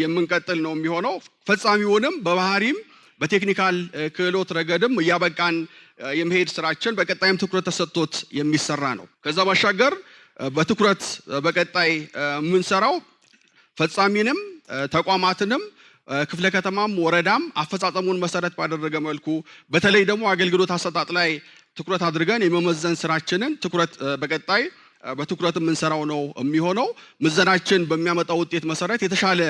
የምንቀጥል ነው የሚሆነው። ፈጻሚውንም በባህሪም በቴክኒካል ክህሎት ረገድም እያበቃን የመሄድ ስራችን በቀጣይም ትኩረት ተሰጥቶት የሚሰራ ነው። ከዛ ባሻገር በትኩረት በቀጣይ የምንሰራው ፈጻሚንም ተቋማትንም ክፍለ ከተማም ወረዳም አፈጻጸሙን መሰረት ባደረገ መልኩ በተለይ ደግሞ አገልግሎት አሰጣጥ ላይ ትኩረት አድርገን የመመዘን ስራችንን ትኩረት በቀጣይ በትኩረት የምንሰራው ነው የሚሆነው። ምዘናችን በሚያመጣው ውጤት መሰረት የተሻለ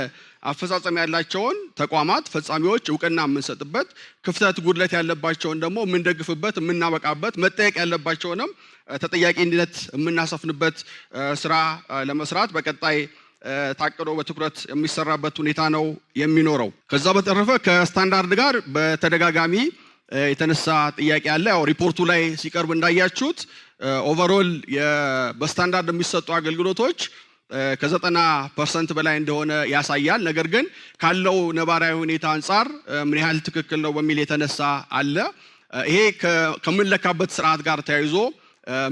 አፈጻጸም ያላቸውን ተቋማት ፈጻሚዎች እውቅና የምንሰጥበት፣ ክፍተት ጉድለት ያለባቸውን ደግሞ የምንደግፍበት የምናበቃበት፣ መጠየቅ ያለባቸውንም ተጠያቂነት የምናሰፍንበት ስራ ለመስራት በቀጣይ ታቅዶ በትኩረት የሚሰራበት ሁኔታ ነው የሚኖረው። ከዛ በተረፈ ከስታንዳርድ ጋር በተደጋጋሚ የተነሳ ጥያቄ አለ። ያው ሪፖርቱ ላይ ሲቀርብ እንዳያችሁት ኦቨርኦል በስታንዳርድ የሚሰጡ አገልግሎቶች ከ90% በላይ እንደሆነ ያሳያል። ነገር ግን ካለው ነባራዊ ሁኔታ አንጻር ምን ያህል ትክክል ነው በሚል የተነሳ አለ። ይሄ ከምንለካበት ስርዓት ጋር ተያይዞ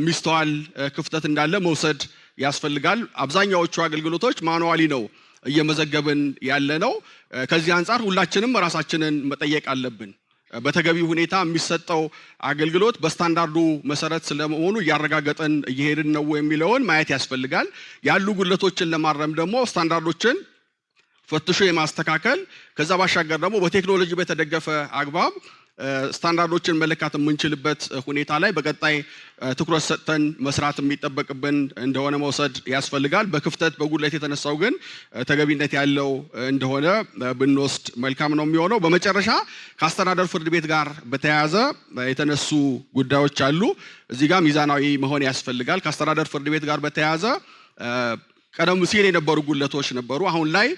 ሚስተዋል ክፍተት እንዳለ መውሰድ ያስፈልጋል። አብዛኛዎቹ አገልግሎቶች ማኑዋሊ ነው እየመዘገብን ያለ ነው። ከዚህ አንጻር ሁላችንም ራሳችንን መጠየቅ አለብን። በተገቢ ሁኔታ የሚሰጠው አገልግሎት በስታንዳርዱ መሰረት ስለመሆኑ እያረጋገጠን እየሄድን ነው የሚለውን ማየት ያስፈልጋል። ያሉ ጉድለቶችን ለማረም ደግሞ ስታንዳርዶችን ፈትሾ የማስተካከል ከዛ ባሻገር ደግሞ በቴክኖሎጂ በተደገፈ አግባብ ስታንዳርዶችን መለካት የምንችልበት ሁኔታ ላይ በቀጣይ ትኩረት ሰጥተን መስራት የሚጠበቅብን እንደሆነ መውሰድ ያስፈልጋል። በክፍተት በጉድለት የተነሳው ግን ተገቢነት ያለው እንደሆነ ብንወስድ መልካም ነው የሚሆነው። በመጨረሻ ከአስተዳደር ፍርድ ቤት ጋር በተያያዘ የተነሱ ጉዳዮች አሉ። እዚህ ጋር ሚዛናዊ መሆን ያስፈልጋል። ከአስተዳደር ፍርድ ቤት ጋር በተያያዘ ቀደም ሲል የነበሩ ጉድለቶች ነበሩ። አሁን ላይ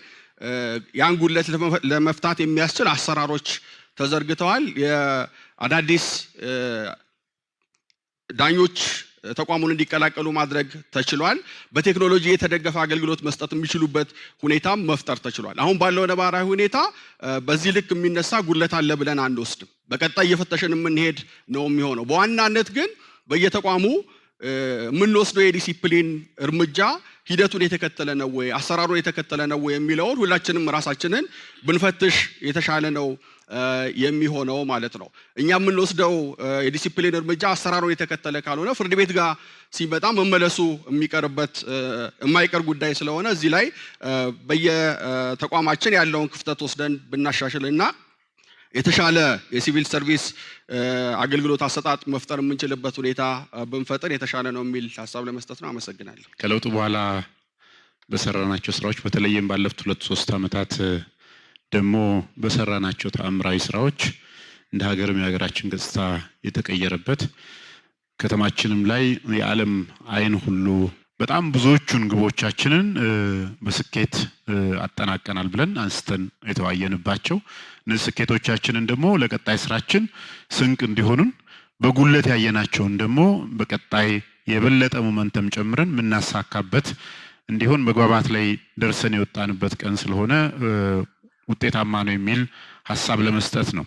ያን ጉድለት ለመፍታት የሚያስችል አሰራሮች ተዘርግተዋል። የአዳዲስ ዳኞች ተቋሙን እንዲቀላቀሉ ማድረግ ተችሏል። በቴክኖሎጂ የተደገፈ አገልግሎት መስጠት የሚችሉበት ሁኔታም መፍጠር ተችሏል። አሁን ባለው ነባራዊ ሁኔታ በዚህ ልክ የሚነሳ ጉድለት አለ ብለን አንወስድም። በቀጣይ እየፈተሽን የምንሄድ ነው የሚሆነው። በዋናነት ግን በየተቋሙ የምንወስደው የዲሲፕሊን እርምጃ ሂደቱን የተከተለ ነው ወይ፣ አሰራሩን የተከተለ ነው ወይ የሚለውን ሁላችንም ራሳችንን ብንፈትሽ የተሻለ ነው የሚሆነው ማለት ነው። እኛ የምንወስደው የዲሲፕሊን እርምጃ አሰራሩን የተከተለ ካልሆነ ፍርድ ቤት ጋር ሲመጣ መመለሱ የማይቀር ጉዳይ ስለሆነ እዚህ ላይ በየተቋማችን ያለውን ክፍተት ወስደን ብናሻሽልና የተሻለ የሲቪል ሰርቪስ አገልግሎት አሰጣጥ መፍጠር የምንችልበት ሁኔታ ብንፈጥር የተሻለ ነው የሚል ሀሳብ ለመስጠት ነው። አመሰግናለሁ። ከለውጡ በኋላ በሰራናቸው ስራዎች በተለይም ባለፉት 2-3 ዓመታት ደግሞ በሰራናቸው ተአምራዊ ስራዎች እንደ ሀገርም የሀገራችን ገጽታ የተቀየረበት ከተማችንም ላይ የዓለም አይን ሁሉ በጣም ብዙዎቹን ግቦቻችንን በስኬት አጠናቀናል ብለን አንስተን የተዋየንባቸው እነዚህ ስኬቶቻችንን ደግሞ ለቀጣይ ስራችን ስንቅ እንዲሆኑን በጉለት ያየናቸውን ደግሞ በቀጣይ የበለጠ ሞመንተም ጨምረን የምናሳካበት እንዲሆን መግባባት ላይ ደርሰን የወጣንበት ቀን ስለሆነ ውጤታማ ነው የሚል ሀሳብ ለመስጠት ነው።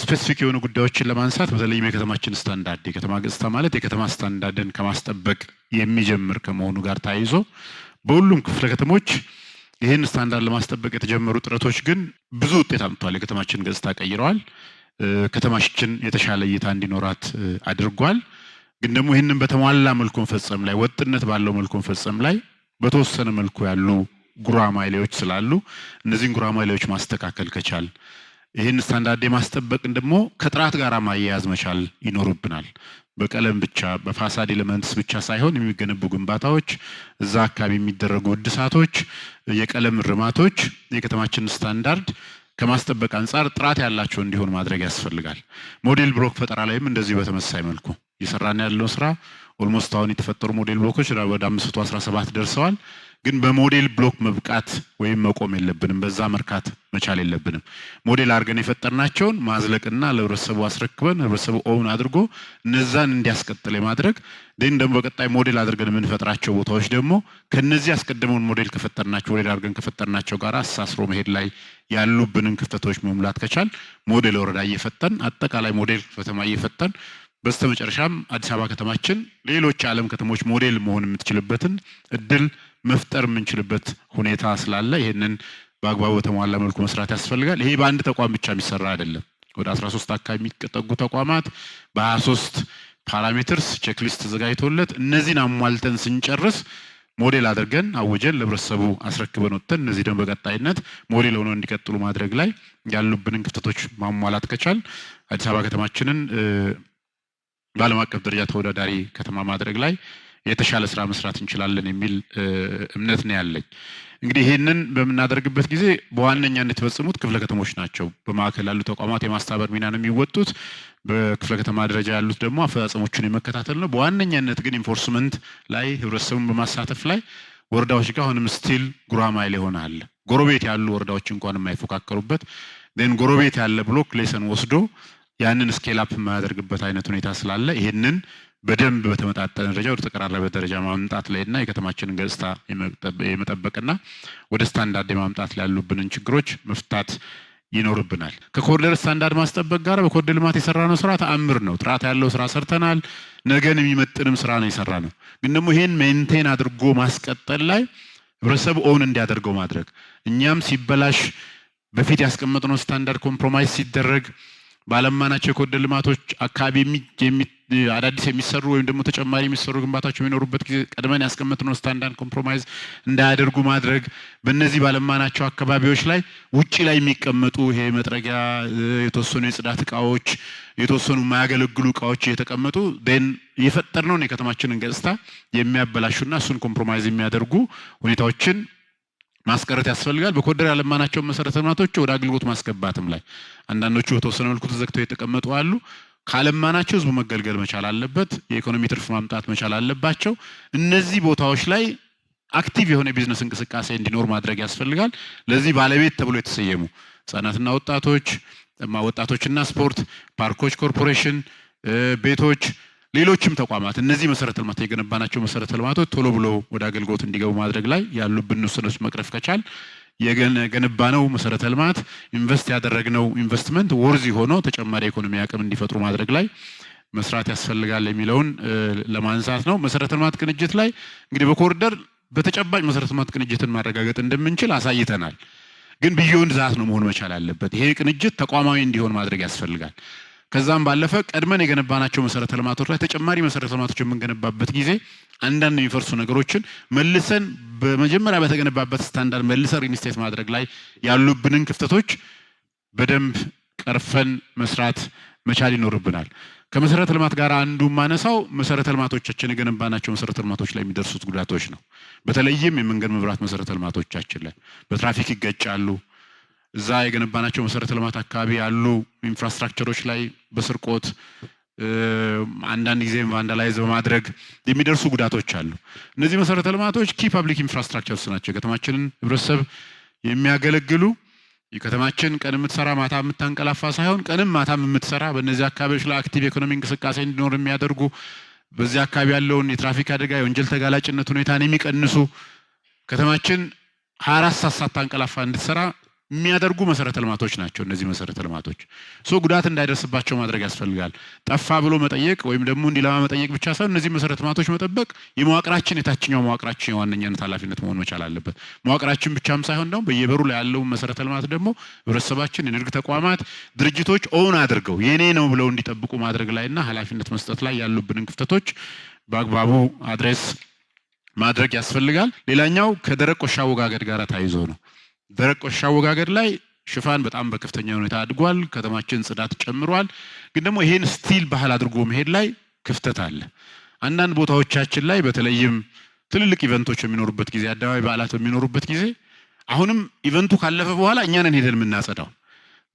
ስፔሲፊክ የሆኑ ጉዳዮችን ለማንሳት በተለይም የከተማችን ስታንዳርድ የከተማ ገጽታ ማለት የከተማ ስታንዳርድን ከማስጠበቅ የሚጀምር ከመሆኑ ጋር ተያይዞ በሁሉም ክፍለ ከተሞች ይህን ስታንዳርድ ለማስጠበቅ የተጀመሩ ጥረቶች ግን ብዙ ውጤት አምጥተዋል። የከተማችን ገጽታ ቀይረዋል። ከተማችን የተሻለ እይታ እንዲኖራት አድርጓል። ግን ደግሞ ይህንን በተሟላ መልኩ መፈጸም ላይ ወጥነት ባለው መልኩ መፈጸም ላይ በተወሰነ መልኩ ያሉ ጉራማይሌዎች ስላሉ እነዚህን ጉራማይሌዎች ማስተካከል ከቻል ይህን ስታንዳርድ የማስጠበቅን ደግሞ ከጥራት ጋር ማያያዝ መቻል ይኖርብናል። በቀለም ብቻ በፋሳድ ኤሌመንትስ ብቻ ሳይሆን የሚገነቡ ግንባታዎች፣ እዛ አካባቢ የሚደረጉ እድሳቶች፣ የቀለም ርማቶች የከተማችን ስታንዳርድ ከማስጠበቅ አንጻር ጥራት ያላቸው እንዲሆን ማድረግ ያስፈልጋል። ሞዴል ብሎክ ፈጠራ ላይም እንደዚህ በተመሳሳይ መልኩ እየሰራን ያለው ስራ ኦልሞስት አሁን የተፈጠሩ ሞዴል ብሎኮች ወደ 517 ደርሰዋል። ግን በሞዴል ብሎክ መብቃት ወይም መቆም የለብንም፣ በዛ መርካት መቻል የለብንም። ሞዴል አድርገን የፈጠርናቸውን ማዝለቅና ለህብረተሰቡ አስረክበን ህብረተሰቡ ኦውን አድርጎ እነዛን እንዲያስቀጥል የማድረግ ደግሞ በቀጣይ ሞዴል አድርገን የምንፈጥራቸው ቦታዎች ደግሞ ከነዚህ አስቀድመውን ሞዴል ከፈጠርናቸው ሞዴል አድርገን ከፈጠርናቸው ጋር አሳስሮ መሄድ ላይ ያሉብንን ክፍተቶች መሙላት ከቻል ሞዴል ወረዳ እየፈጠን አጠቃላይ ሞዴል ከተማ እየፈጠን በስተመጨረሻም አዲስ አበባ ከተማችን ሌሎች ዓለም ከተሞች ሞዴል መሆን የምትችልበትን እድል መፍጠር የምንችልበት ሁኔታ ስላለ ይሄንን በአግባቡ በተሟላ መልኩ መስራት ያስፈልጋል። ይሄ በአንድ ተቋም ብቻ የሚሰራ አይደለም። ወደ 13 አካባቢ የሚጠጉ ተቋማት በ23 ፓራሜትርስ ቼክሊስት ተዘጋጅቶለት እነዚህን አሟልተን ስንጨርስ ሞዴል አድርገን አውጀን ለህብረተሰቡ አስረክበን ወጥተን እነዚህ ደግሞ በቀጣይነት ሞዴል ሆነው እንዲቀጥሉ ማድረግ ላይ ያሉብንን ክፍተቶች ማሟላት ከቻል አዲስ አበባ ከተማችንን በዓለም አቀፍ ደረጃ ተወዳዳሪ ከተማ ማድረግ ላይ የተሻለ ስራ መስራት እንችላለን የሚል እምነት ነው ያለኝ። እንግዲህ ይሄንን በመናደርግበት ጊዜ በዋነኛነት የተፈጸሙት ክፍለ ከተሞች ናቸው። በማዕከል ያሉ ተቋማት የማስተባበር ሚና ነው የሚወጡት። በክፍለ ከተማ ደረጃ ያሉት ደግሞ አፈጻጸሞቹን የመከታተል ነው። በዋነኛነት ግን ኢንፎርስመንት ላይ ህብረተሰቡን በማሳተፍ ላይ ወረዳዎች ጋር አሁንም ስቲል ጉራማይሌ ሆናል። ጎረቤት ያሉ ወረዳዎች እንኳን የማይፎካከሩበት ጎረቤት ያለ ብሎክ ሌሰን ወስዶ ያንን ስኬል አፕ የማያደርግበት አይነት ሁኔታ ስላለ ይሄንን በደንብ በተመጣጠነ ደረጃ ወደ ተቀራረበ ደረጃ ማምጣት ላይና የከተማችንን ገጽታ የመጠበቅና ወደ ስታንዳርድ የማምጣት ላይ ያሉብንን ችግሮች መፍታት ይኖርብናል። ከኮሪደር ስታንዳርድ ማስጠበቅ ጋር በኮሪደር ልማት የሰራነው ስራ ተአምር ነው። ጥራት ያለው ስራ ሰርተናል። ነገን የሚመጥንም ስራ ነው የሰራነው። ግን ደግሞ ይሄን ሜንቴን አድርጎ ማስቀጠል ላይ ህብረተሰቡ ኦውን እንዲያደርገው ማድረግ እኛም ሲበላሽ በፊት ያስቀመጥነው ስታንዳርድ ኮምፕሮማይዝ ሲደረግ ባለማናቸው የኮሪደር ልማቶች አካባቢ አዳዲስ የሚሰሩ ወይም ደግሞ ተጨማሪ የሚሰሩ ግንባታዎች የሚኖሩበት ጊዜ ቀድመን ያስቀመጥነው ስታንዳርድ ኮምፕሮማይዝ እንዳያደርጉ ማድረግ በእነዚህ ባለማናቸው አካባቢዎች ላይ ውጪ ላይ የሚቀመጡ ይሄ መጥረጊያ የተወሰኑ የጽዳት እቃዎች የተወሰኑ የማያገለግሉ እቃዎች እየተቀመጡ የፈጠርነውን የከተማችንን ገጽታ የሚያበላሹና እሱን ኮምፕሮማይዝ የሚያደርጉ ሁኔታዎችን ማስቀረት ያስፈልጋል። በኮሪደር ያለማናቸው መሰረተ ልማቶች ወደ አገልግሎት ማስገባትም ላይ አንዳንዶቹ በተወሰነ መልኩ ተዘግተው የተቀመጡ አሉ። ካለማናቸው ህዝቡ መገልገል መቻል አለበት። የኢኮኖሚ ትርፍ ማምጣት መቻል አለባቸው። እነዚህ ቦታዎች ላይ አክቲቭ የሆነ ቢዝነስ እንቅስቃሴ እንዲኖር ማድረግ ያስፈልጋል። ለዚህ ባለቤት ተብሎ የተሰየሙ ህጻናትና ወጣቶችና ስፖርት፣ ፓርኮች ኮርፖሬሽን፣ ቤቶች፣ ሌሎችም ተቋማት እነዚህ መሰረተ ልማት የገነባናቸው መሰረተ ልማቶች ቶሎ ብሎ ወደ አገልግሎት እንዲገቡ ማድረግ ላይ ያሉብን ውስኖች መቅረፍ ከቻል የገነባነው መሰረተ ልማት ኢንቨስት ያደረግነው ኢንቨስትመንት ወርዚ ሆኖ ተጨማሪ ኢኮኖሚ አቅም እንዲፈጥሩ ማድረግ ላይ መስራት ያስፈልጋል የሚለውን ለማንሳት ነው። መሰረተ ልማት ቅንጅት ላይ እንግዲህ በኮሪደር በተጨባጭ መሰረተ ልማት ቅንጅትን ማረጋገጥ እንደምንችል አሳይተናል። ግን ቢዮንድ ዛት ነው መሆን መቻል አለበት። ይሄ ቅንጅት ተቋማዊ እንዲሆን ማድረግ ያስፈልጋል። ከዛም ባለፈ ቀድመን የገነባናቸው መሰረተ ልማቶች ላይ ተጨማሪ መሰረተ ልማቶች የምንገነባበት ጊዜ አንዳንድ የሚፈርሱ ነገሮችን መልሰን በመጀመሪያ በተገነባበት ስታንዳርድ መልሰን ሪኢንስቴት ማድረግ ላይ ያሉብንን ክፍተቶች በደንብ ቀርፈን መስራት መቻል ይኖርብናል። ከመሰረተ ልማት ጋር አንዱ ማነሳው መሰረተ ልማቶቻችን የገነባናቸው መሰረተ ልማቶች ላይ የሚደርሱት ጉዳቶች ነው። በተለይም የመንገድ መብራት መሰረተ ልማቶቻችን ላይ በትራፊክ ይገጫሉ። እዛ የገነባናቸው መሰረተ ልማት አካባቢ ያሉ ኢንፍራስትራክቸሮች ላይ በስርቆት አንዳንድ ጊዜ ቫንዳላይዝ በማድረግ የሚደርሱ ጉዳቶች አሉ። እነዚህ መሰረተ ልማቶች ኪ ፐብሊክ ኢንፍራስትራክቸርስ ናቸው። የከተማችንን ህብረተሰብ የሚያገለግሉ የከተማችን ቀን የምትሰራ ማታ የምታንቀላፋ ሳይሆን ቀንም ማታም የምትሰራ በእነዚህ አካባቢዎች ላይ አክቲቭ ኢኮኖሚ እንቅስቃሴ እንዲኖር የሚያደርጉ በዚህ አካባቢ ያለውን የትራፊክ አደጋ የወንጀል ተጋላጭነት ሁኔታን የሚቀንሱ ከተማችን 24 ሰዓት ሳታንቀላፋ እንድትሰራ የሚያደርጉ መሰረተ ልማቶች ናቸው። እነዚህ መሰረተ ልማቶች ጉዳት እንዳይደርስባቸው ማድረግ ያስፈልጋል። ጠፋ ብሎ መጠየቅ ወይም ደግሞ እንዲለማ መጠየቅ ብቻ ሳይሆን እነዚህ መሰረተ ልማቶች መጠበቅ የመዋቅራችን የታችኛው መዋቅራችን የዋነኛነት ኃላፊነት መሆን መቻል አለበት። መዋቅራችን ብቻም ሳይሆን ደግሞ በየበሩ ላይ ያለው መሰረተ ልማት ደግሞ ህብረተሰባችን፣ የንግድ ተቋማት፣ ድርጅቶች ኦውን አድርገው የኔ ነው ብለው እንዲጠብቁ ማድረግ ላይና ኃላፊነት መስጠት ላይ ያሉብንን ክፍተቶች በአግባቡ አድሬስ ማድረግ ያስፈልጋል። ሌላኛው ከደረቅ ቆሻሻ አወጋገድ ጋር ተያይዞ ነው። ደረቅ ቆሻሻ አወጋገድ ላይ ሽፋን በጣም በከፍተኛ ሁኔታ አድጓል። ከተማችን ጽዳት ጨምሯል። ግን ደግሞ ይሄን ስቲል ባህል አድርጎ መሄድ ላይ ክፍተት አለ። አንዳንድ ቦታዎቻችን ላይ በተለይም ትልልቅ ኢቨንቶች የሚኖሩበት ጊዜ፣ አደባባይ በዓላት በሚኖሩበት ጊዜ አሁንም ኢቨንቱ ካለፈ በኋላ እኛ ነን ሄደን የምናጸዳው።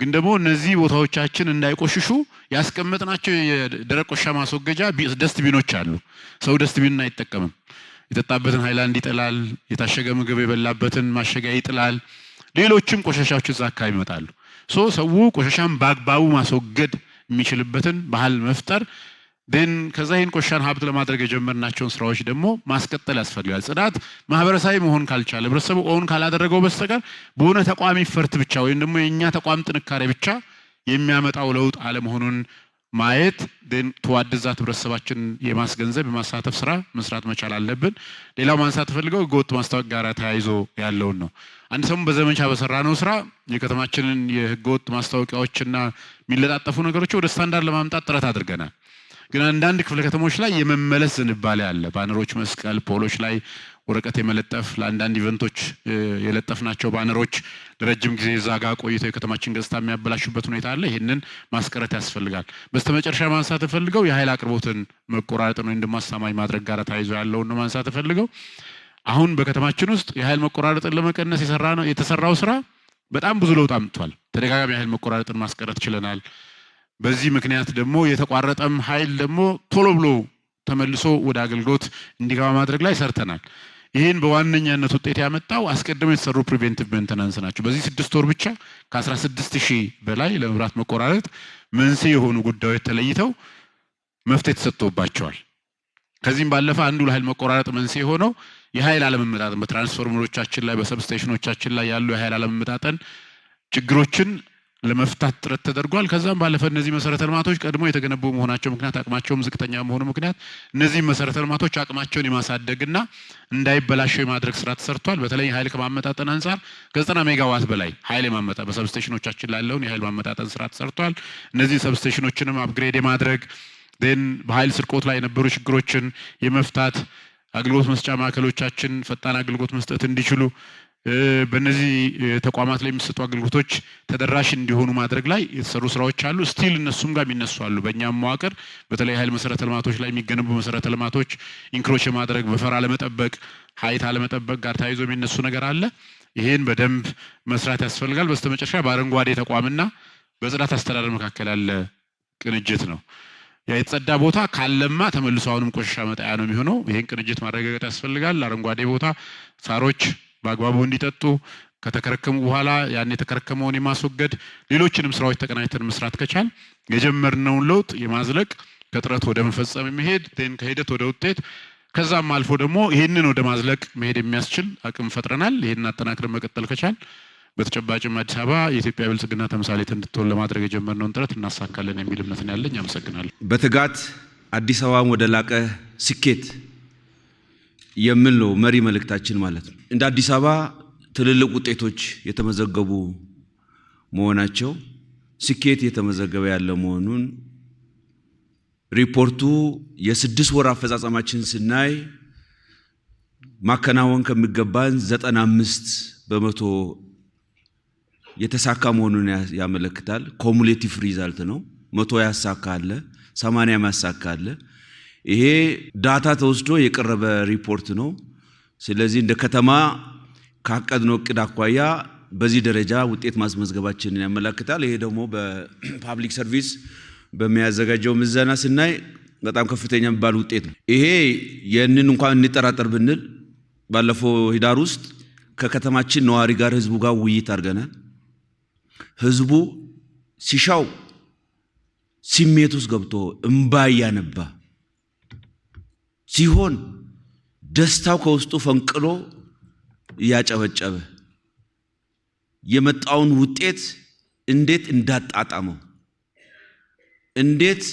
ግን ደግሞ እነዚህ ቦታዎቻችን እንዳይቆሽሹ ያስቀመጥናቸው የደረቅ ቆሻሻ ማስወገጃ ደስትቢኖች አሉ። ሰው ደስትቢንን አይጠቀምም። የጠጣበትን ሃይላንድ ይጥላል፣ የታሸገ ምግብ የበላበትን ማሸጊያ ይጥላል፣ ሌሎችም ቆሻሻዎች እዛ አካባቢ ይመጣሉ። ሰው ቆሻሻን በአግባቡ ማስወገድ የሚችልበትን ባህል መፍጠር ከዛ ይህን ቆሻሻን ሀብት ለማድረግ የጀመርናቸውን ስራዎች ደግሞ ማስቀጠል ያስፈልጋል። ጽዳት ማህበረሰባዊ መሆን ካልቻለ ህብረተሰቡ ኦን ካላደረገው በስተቀር በሆነ ተቋም ይፈርት ብቻ ወይም ደግሞ የኛ ተቋም ጥንካሬ ብቻ የሚያመጣው ለውጥ አለመሆኑን ማየት ተዋድዛት ህብረተሰባችን የማስገንዘብ የማሳተፍ ስራ መስራት መቻል አለብን። ሌላው ማንሳት ፈልገው ህገወጥ ማስታወቂያ ጋር ተያይዞ ያለውን ነው። አንድ ሰሞን በዘመቻ በሰራነው ስራ የከተማችንን የህገወጥ ማስታወቂያዎችና የሚለጣጠፉ ነገሮች ወደ ስታንዳርድ ለማምጣት ጥረት አድርገናል። ግን አንዳንድ ክፍለ ከተሞች ላይ የመመለስ ዝንባሌ አለ። ባነሮች መስቀል፣ ፖሎች ላይ ወረቀት የመለጠፍ ለአንዳንድ ኢቨንቶች የለጠፍናቸው ባነሮች ለረጅም ጊዜ እዛ ጋር ቆይተው የከተማችን ገጽታ የሚያበላሹበት ሁኔታ አለ። ይህንን ማስቀረት ያስፈልጋል። በስተመጨረሻ ማንሳት ፈልገው የኃይል አቅርቦትን መቆራረጥን ወይም ደግሞ አስተማማኝ ማድረግ ጋር ተያይዞ ያለውን ነው ማንሳት ፈልገው። አሁን በከተማችን ውስጥ የኃይል መቆራረጥን ለመቀነስ የተሰራው ስራ በጣም ብዙ ለውጥ አምጥቷል። ተደጋጋሚ የኃይል መቆራረጥን ማስቀረት ችለናል። በዚህ ምክንያት ደግሞ የተቋረጠም ኃይል ደግሞ ቶሎ ብሎ ተመልሶ ወደ አገልግሎት እንዲገባ ማድረግ ላይ ሰርተናል። ይህን በዋነኛነት ውጤት ያመጣው አስቀድመው የተሰሩ ፕሪቬንቲቭ ሜንቴናንስ ናቸው። በዚህ 6 ወር ብቻ ከ16000 በላይ ለመብራት መቆራረጥ መንስኤ የሆኑ ጉዳዮች ተለይተው መፍትሄ ተሰጥቶባቸዋል። ከዚህም ባለፈ አንዱ ለኃይል መቆራረጥ መንስኤ ሆነው የኃይል አለመመጣጠን በትራንስፎርመሮቻችን ላይ በሰብስቴሽኖቻችን ላይ ያሉ የኃይል አለመመጣጠን ችግሮችን ለመፍታት ጥረት ተደርጓል። ከዛም ባለፈ እነዚህ መሰረተ ልማቶች ቀድሞ የተገነቡ መሆናቸው ምክንያት አቅማቸውም ዝቅተኛ መሆኑ ምክንያት እነዚህ መሰረተ ልማቶች አቅማቸውን የማሳደግና እንዳይበላሹ የማድረግ ስራ ተሰርቷል። በተለይ ኃይል ከማመጣጠን አንፃር ከ90 ሜጋዋት በላይ ኃይል የማመጣጠን በሰብስቴሽኖቻችን ላይ ያለውን የኃይል ማመጣጠን ስራ ተሰርቷል። እነዚህ ሰብስቴሽኖችንም አፕግሬድ የማድረግ በኃይል ስርቆት ላይ የነበሩ ችግሮችን የመፍታት አገልግሎት መስጫ ማዕከሎቻችን ፈጣን አገልግሎት መስጠት እንዲችሉ በእነዚህ ተቋማት ላይ የሚሰጡ አገልግሎቶች ተደራሽ እንዲሆኑ ማድረግ ላይ የተሰሩ ስራዎች አሉ። ስቲል እነሱም ጋር የሚነሱ አሉ። በእኛም መዋቅር በተለይ ኃይል መሰረተ ልማቶች ላይ የሚገነቡ መሰረተ ልማቶች ኢንክሮች የማድረግ በፈር አለመጠበቅ፣ ሀይት አለመጠበቅ ጋር ተያይዞ የሚነሱ ነገር አለ። ይሄን በደንብ መስራት ያስፈልጋል። በስተመጨረሻ በአረንጓዴ ተቋምና በጽዳት አስተዳደር መካከል ያለ ቅንጅት ነው። የተጸዳ ቦታ ካለማ ተመልሶ አሁንም ቆሻሻ መጣያ ነው የሚሆነው። ይሄን ቅንጅት ማረጋገጥ ያስፈልጋል። አረንጓዴ ቦታ ሳሮች በአግባቡ እንዲጠጡ ከተከረከሙ በኋላ ያን የተከረከመውን የማስወገድ ሌሎችንም ስራዎች ተቀናጅተን መስራት ከቻል የጀመርነውን ለውጥ የማዝለቅ ከጥረት ወደ መፈጸም የሚሄድ ከሂደት ወደ ውጤት ከዛም አልፎ ደግሞ ይሄንን ወደ ማዝለቅ መሄድ የሚያስችል አቅም ፈጥረናል። ይሄንን አጠናክረን መቀጠል ከቻል በተጨባጭም አዲስ አበባ የኢትዮጵያ ብልጽግና ተምሳሌት እንድትሆን ለማድረግ የጀመርነውን ጥረት እናሳካለን የሚል እምነት ነው ያለኝ። አመሰግናለሁ። በትጋት አዲስ አበባን ወደ ላቀ ስኬት የሚል ነው መሪ መልእክታችን ማለት ነው። እንደ አዲስ አበባ ትልልቅ ውጤቶች የተመዘገቡ መሆናቸው ስኬት የተመዘገበ ያለ መሆኑን ሪፖርቱ የ6 ወር አፈጻጸማችን ስናይ ማከናወን ከሚገባን 95% የተሳካ መሆኑን ያመለክታል። ኮሙሌቲቭ ሪዛልት ነው። 100 ያሳካለ 80 ያሳካለ። ይሄ ዳታ ተወስዶ የቀረበ ሪፖርት ነው። ስለዚህ እንደ ከተማ ካቀድነው እቅድ አኳያ በዚህ ደረጃ ውጤት ማስመዝገባችንን ያመለክታል። ይሄ ደግሞ በፓብሊክ ሰርቪስ በሚያዘጋጀው ምዘና ስናይ በጣም ከፍተኛ የሚባል ውጤት ነው። ይሄ የንን እንኳን እንጠራጠር ብንል ባለፈው ሂዳር ውስጥ ከከተማችን ነዋሪ ጋር ህዝቡ ጋር ውይይት አድርገናል። ህዝቡ ሲሻው ስሜት ውስጥ ገብቶ እንባ ያነባ ሲሆን ደስታው ከውስጡ ፈንቅሎ ያጨበጨበ የመጣውን ውጤት እንዴት እንዳጣጣመው እንዴት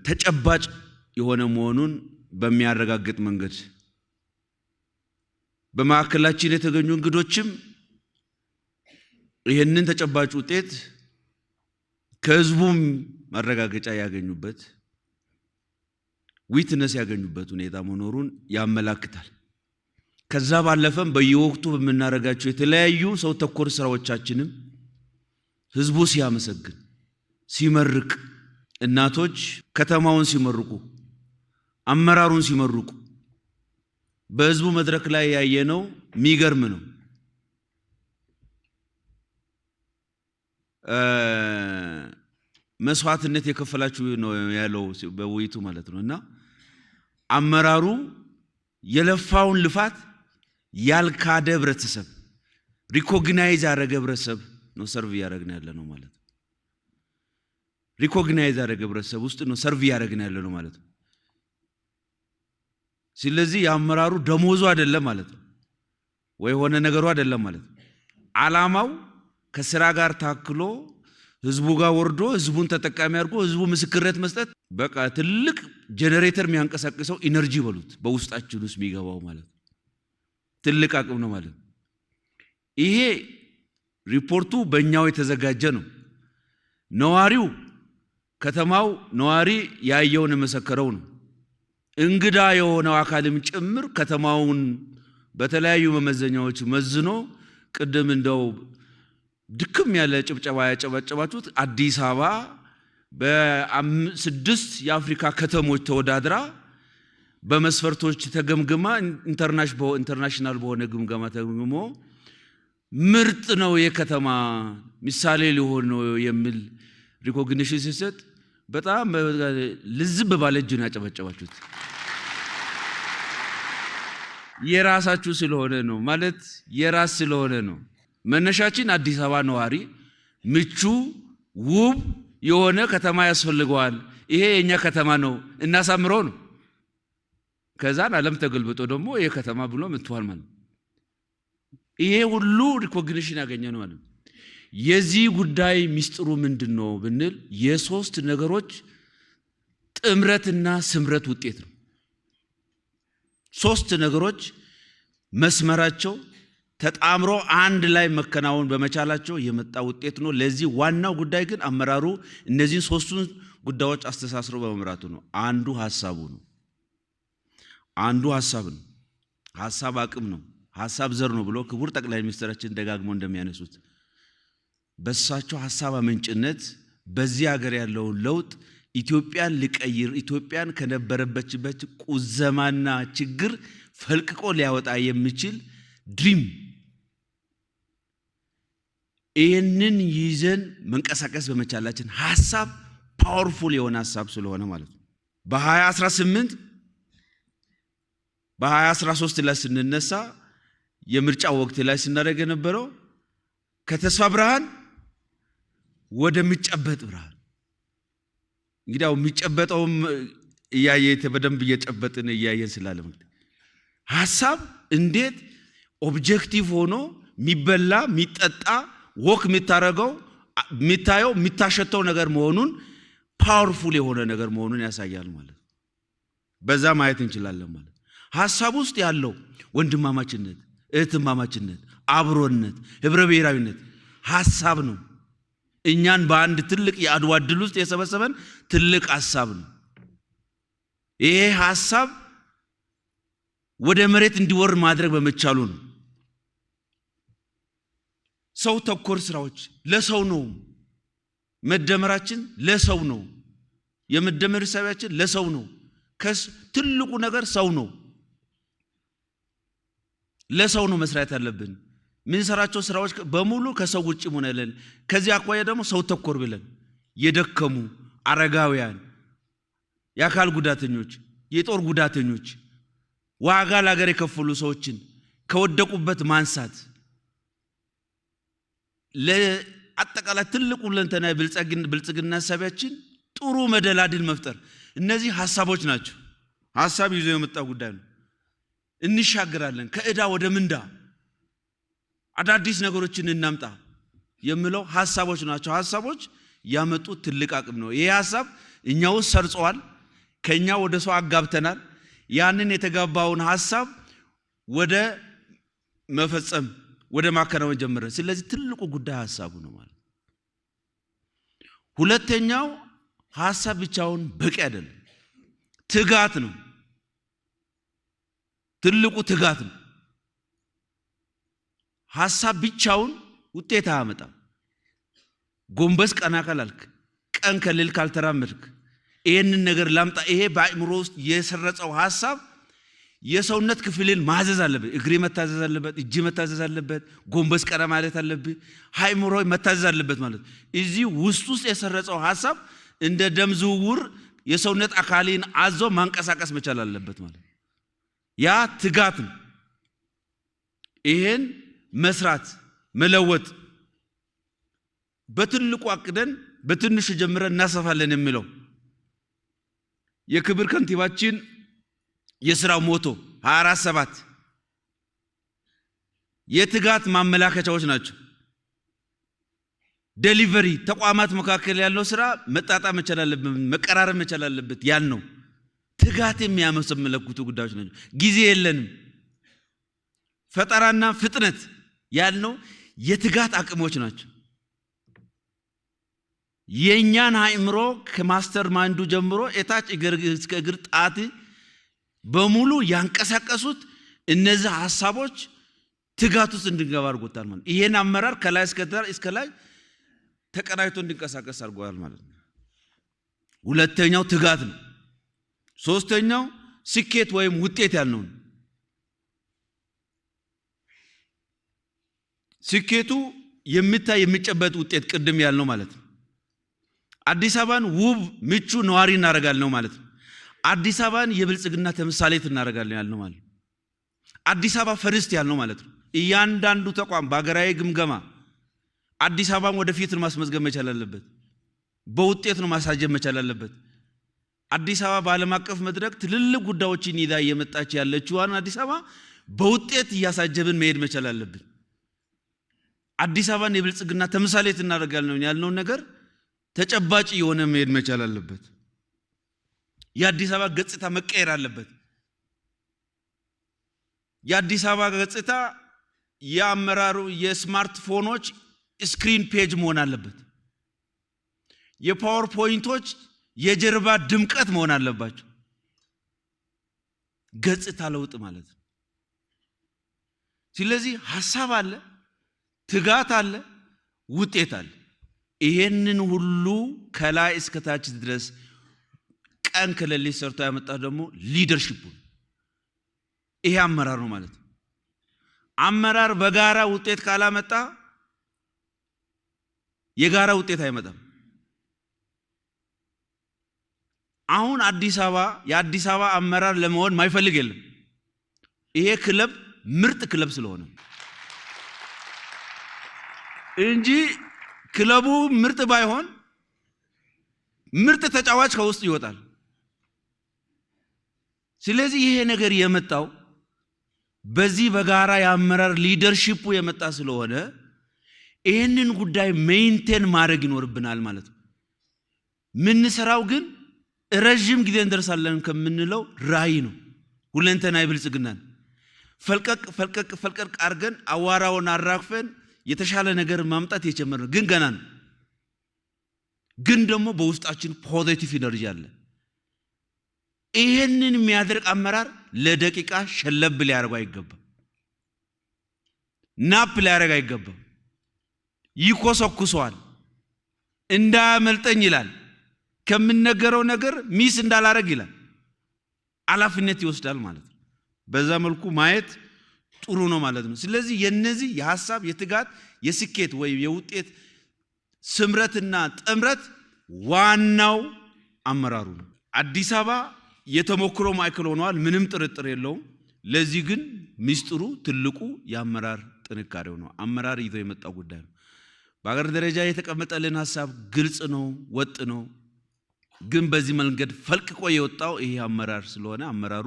ተጨባጭ የሆነ መሆኑን በሚያረጋግጥ መንገድ በማዕከላችን የተገኙ እንግዶችም ይህንን ተጨባጭ ውጤት ከህዝቡም ማረጋገጫ ያገኙበት ዊትነስ ያገኙበት ሁኔታ መኖሩን ያመለክታል። ከዛ ባለፈም በየወቅቱ በመናረጋቸው የተለያዩ ሰው ተኮር ስራዎቻችንም ህዝቡ ሲያመሰግን ሲመርቅ፣ እናቶች ከተማውን ሲመርቁ፣ አመራሩን ሲመርቁ በህዝቡ መድረክ ላይ ያየነው የሚገርም ነው። መስዋዕትነት የከፈላችሁ ነው ያለው በውይይቱ ማለት ነውና አመራሩ የለፋውን ልፋት ያልካደ ህብረተሰብ ሪኮግናይዝ ያደረገ ህብረተሰብ ነው ሰርቭ ያደረግን ያለ ነው ማለት ነው። ሪኮግናይዝ ያደረገ ህብረተሰብ ውስጥ ነው ሰርቭ ያደረግን ያለ ነው ማለት ነው። ስለዚህ የአመራሩ ደሞዙ አይደለም ማለት ነው ወይ ሆነ ነገሩ አይደለም ማለት ነው። ዓላማው ከስራ ጋር ታክሎ ህዝቡ ጋር ወርዶ ህዝቡን ተጠቃሚ አድርጎ ህዝቡ ምስክርነት መስጠት በቃ ትልቅ ጄነሬተር የሚያንቀሳቅሰው ኢነርጂ በሉት በውስጣችን ውስጥ የሚገባው ማለት ነው። ትልቅ አቅም ነው ማለት ነው። ይሄ ሪፖርቱ በእኛው የተዘጋጀ ነው። ነዋሪው ከተማው ነዋሪ ያየውን መሰከረው ነው። እንግዳ የሆነው አካልም ጭምር ከተማውን በተለያዩ መመዘኛዎች መዝኖ ቅድም እንደው ድክም ያለ ጭብጨባ ያጨበጨባችሁት አዲስ አበባ በ6 የአፍሪካ ከተሞች ተወዳድራ በመስፈርቶች ተገምግማ ኢንተርናሽናል በሆነ ግምገማ ተገምግሞ ምርጥ ነው የከተማ ምሳሌ ሊሆን ነው የሚል ሪኮግኒሽን ሲሰጥ በጣም ልዝብ ባለ እጅ ነው ያጨበጨባችሁት። የራሳችሁ ስለሆነ ነው ማለት የራስ ስለሆነ ነው። መነሻችን አዲስ አበባ ነዋሪ ምቹ ውብ የሆነ ከተማ ያስፈልገዋል። ይሄ የኛ ከተማ ነው እናሳምረው ነው። ከዛን ዓለም ተገልብጦ ደግሞ ይሄ ከተማ ብሎ መጥቷል ማለት ነው። ይሄ ሁሉ ሪኮግኒሽን ያገኘ ነው ማለት ነው። የዚህ ጉዳይ ሚስጥሩ ምንድነው ብንል የሶስት ነገሮች ጥምረትና ስምረት ውጤት ነው። ሶስት ነገሮች መስመራቸው ተጣምሮ አንድ ላይ መከናወን በመቻላቸው የመጣ ውጤት ነው። ለዚህ ዋናው ጉዳይ ግን አመራሩ እነዚህን ሶስቱን ጉዳዮች አስተሳስሮ በመምራቱ ነው። አንዱ ሐሳቡ ነው። አንዱ ሐሳብ ነው። ሐሳብ አቅም ነው። ሐሳብ ዘር ነው ብሎ ክቡር ጠቅላይ ሚኒስትራችን ደጋግሞ እንደሚያነሱት በሳቸው ሐሳብ አመንጭነት በዚህ ሀገር ያለውን ለውጥ ኢትዮጵያን ሊቀይር ኢትዮጵያን ከነበረበችበት ቁዘማና ችግር ፈልቅቆ ሊያወጣ የሚችል ድሪም ይህንን ይዘን መንቀሳቀስ በመቻላችን ሐሳብ ፓወርፉል የሆነ ሐሳብ ስለሆነ ማለት ነው። በ2018 በ2013 ላይ ስንነሳ የምርጫ ወቅት ላይ ስናደርግ የነበረው ከተስፋ ብርሃን ወደ የሚጨበጥ ብርሃን እንግዲህ አሁን የሚጨበጠውም እያየ በደንብ እየጨበጥን እያየን ስላለ ሐሳብ እንዴት ኦብጀክቲቭ ሆኖ የሚበላ የሚጠጣ ወክ የሚታረገው የሚታየው የሚታሸተው ነገር መሆኑን ፓወርፉል የሆነ ነገር መሆኑን ያሳያል ማለት ነው። በዛ ማየት እንችላለን ማለት ሐሳብ ውስጥ ያለው ወንድማማችነት፣ እህትማማችነት፣ አብሮነት፣ ህብረ ብሔራዊነት ሐሳብ ነው። እኛን በአንድ ትልቅ የአድዋ ድል ውስጥ የሰበሰበን ትልቅ ሐሳብ ነው። ይሄ ሐሳብ ወደ መሬት እንዲወርድ ማድረግ በመቻሉ ነው። ሰው ተኮር ስራዎች ለሰው ነው። መደመራችን ለሰው ነው። የመደመር ሐሳባችን ለሰው ነው። ትልቁ ነገር ሰው ነው። ለሰው ነው መስራት ያለብን። ምን ሰራቸው ስራዎች በሙሉ ከሰው ውጭ ሆነ ያለን። ከዚህ አኳያ ደግሞ ሰው ተኮር ብለን የደከሙ አረጋውያን፣ የአካል ጉዳተኞች፣ የጦር ጉዳተኞች ዋጋ ለሀገር የከፈሉ ሰዎችን ከወደቁበት ማንሳት ለአጠቃላይ ትልቁ ለንተና ብልጽግና ሐሳባችን ጥሩ መደላድል መፍጠር እነዚህ ሐሳቦች ናቸው። ሐሳብ ይዞ የመጣ ጉዳይ ነው። እንሻገራለን ከዕዳ ወደ ምንዳ አዳዲስ ነገሮችን እናምጣ የሚለው ሐሳቦች ናቸው። ሐሳቦች ያመጡት ትልቅ አቅም ነው። ይሄ ሐሳብ እኛው ሰርጿል። ከኛ ወደ ሰው አጋብተናል። ያንን የተጋባውን ሐሳብ ወደ መፈጸም ወደ ማከናወን ጀመረን። ስለዚህ ትልቁ ጉዳይ ሐሳቡ ነው ማለት። ሁለተኛው ሐሳብ ብቻውን በቂ አይደለም፣ ትጋት ነው። ትልቁ ትጋት ነው። ሐሳብ ብቻውን ውጤት አያመጣም። ጎንበስ ቀና ካላልክ፣ ቀን ከሌል ካልተራመድክ፣ ይሄንን ነገር ላምጣ ይሄ በአእምሮ ውስጥ የሰረጸው ሐሳብ የሰውነት ክፍልን ማዘዝ አለበት። እግሬ መታዘዝ አለበት፣ እጅ መታዘዝ አለበት፣ ጎንበስ ቀና ማለት አለበት፣ ሃይምሮ መታዘዝ አለበት ማለት እዚህ ውስጥ የሰረጸው ሐሳብ እንደ ደም ዝውውር የሰውነት አካልን አዞ ማንቀሳቀስ መቻል አለበት ማለት ያ ትጋት ነው። ይሄን መስራት መለወጥ በትልቁ አቅደን በትንሹ ጀምረን እናሰፋለን የሚለው የክብር ከንቲባችን የሥራው ሞቶ 24/7 የትጋት ማመላከቻዎች ናቸው። ዴሊቨሪ ተቋማት መካከል ያለው ሥራ መጣጣም መቻል አለበት፣ መቀራረብ መቻል አለበት። ያን ነው ትጋት የሚያመሰምለኩቱ ጉዳዮች ናቸው። ጊዜ የለንም። ፈጠራና ፍጥነት ያልነው የትጋት አቅሞች ናቸው። የኛን አእምሮ ከማስተር ማይንዱ ጀምሮ እታች እስከ እግር ጣት በሙሉ ያንቀሳቀሱት እነዚህ ሐሳቦች ትጋት ውስጥ እንድንገባ አድርጎታል ማለት ይሄን አመራር ከላይ እስከ ላይ ተቀናይቶ እንዲንቀሳቀስ አድርጓል ማለት ነው። ሁለተኛው ትጋት ነው። ሶስተኛው ስኬት ወይም ውጤት ያልነው ስኬቱ የሚታይ የሚጨበጥ ውጤት ቅድም ያልነው ማለት ነው። አዲስ አበባን ውብ ምቹ ነዋሪ እናደርጋለን ነው ማለት ነው። አዲስ አበባን የብልጽግና ተምሳሌት እናደርጋለን ያልነው ማለት ነው። አዲስ አበባ ፈርስት ያልነው ማለት ነው። እያንዳንዱ ተቋም በአገራዊ ግምገማ አዲስ አበባን ወደፊት ማስመዝገብ መቻል አለበት። በውጤት ነው ማሳጀብ መቻል አለበት። አዲስ አበባ በዓለም አቀፍ መድረክ ትልልቅ ጉዳዮችን ይዛ እየመጣች ያለችዋን አዲስ አበባ በውጤት እያሳጀብን መሄድ መቻል አለብን። አዲስ አበባን የብልጽግና ተምሳሌት እናደርጋለን ያልነው ነገር ተጨባጭ የሆነ መሄድ መቻል አለበት። የአዲስ አበባ ገጽታ መቀየር አለበት። የአዲስ አበባ ገጽታ የአመራሩ የስማርትፎኖች ስክሪን ፔጅ መሆን አለበት። የፓወር ፖይንቶች የጀርባ ድምቀት መሆን አለባቸው። ገጽታ ለውጥ ማለት ነው። ስለዚህ ሐሳብ አለ፣ ትጋት አለ፣ ውጤት አለ። ይሄንን ሁሉ ከላይ እስከ ታች ድረስ ቀን ከሌሊት ሰርቶ ያመጣ ደግሞ ሊደርሺፕ ይሄ አመራር ነው ማለት ነው። አመራር በጋራ ውጤት ካላመጣ የጋራ ውጤት አይመጣም። አሁን አዲስ አበባ የአዲስ አበባ አመራር ለመሆን ማይፈልግ የለም። ይሄ ክለብ ምርጥ ክለብ ስለሆነ እንጂ ክለቡ ምርጥ ባይሆን ምርጥ ተጫዋች ከውስጥ ይወጣል። ስለዚህ ይሄ ነገር የመጣው በዚህ በጋራ የአመራር ሊደርሺፑ የመጣ ስለሆነ ይሄንን ጉዳይ ሜንቴን ማድረግ ይኖርብናል ማለት ነው። ምን ሰራው ግን ረጅም ጊዜ እንደርሳለን ከምንለው ራዕይ ነው። ሁለንተናዊ ብልጽግናን ፈልቀቅ አርገን አዋራውን አራግፈን የተሻለ ነገር ማምጣት የጀመረ ግን ገና ነው። ግን ደግሞ በውስጣችን ፖዚቲቭ ኢነርጂ አለ። ይሄንን የሚያደርግ አመራር ለደቂቃ ሸለብ ሊያደርግ አይገባም። ናፕ ሊያደርግ አይገባም። ይኮሰኩሰዋል። እንዳያመልጠኝ ይላል። ከምንነገረው ነገር ሚስ እንዳላረግ ይላል። ኃላፊነት ይወስዳል ማለት ነው። በዛ መልኩ ማየት ጥሩ ነው ማለት ነው። ስለዚህ የነዚህ የሐሳብ የትጋት የስኬት ወይ የውጤት ስምረትና ጥምረት ዋናው አመራሩ ነው። አዲስ አበባ የተሞክሮ ማዕከል ሆኗል፣ ምንም ጥርጥር የለውም። ለዚህ ግን ሚስጥሩ ትልቁ የአመራር ጥንካሬው ነው። አመራር ይዞ የመጣው ጉዳይ ነው። በአገር ደረጃ የተቀመጠልን ሐሳብ ግልጽ ነው፣ ወጥ ነው። ግን በዚህ መንገድ ፈልቅቆ የወጣው ይሄ አመራር ስለሆነ አመራሩ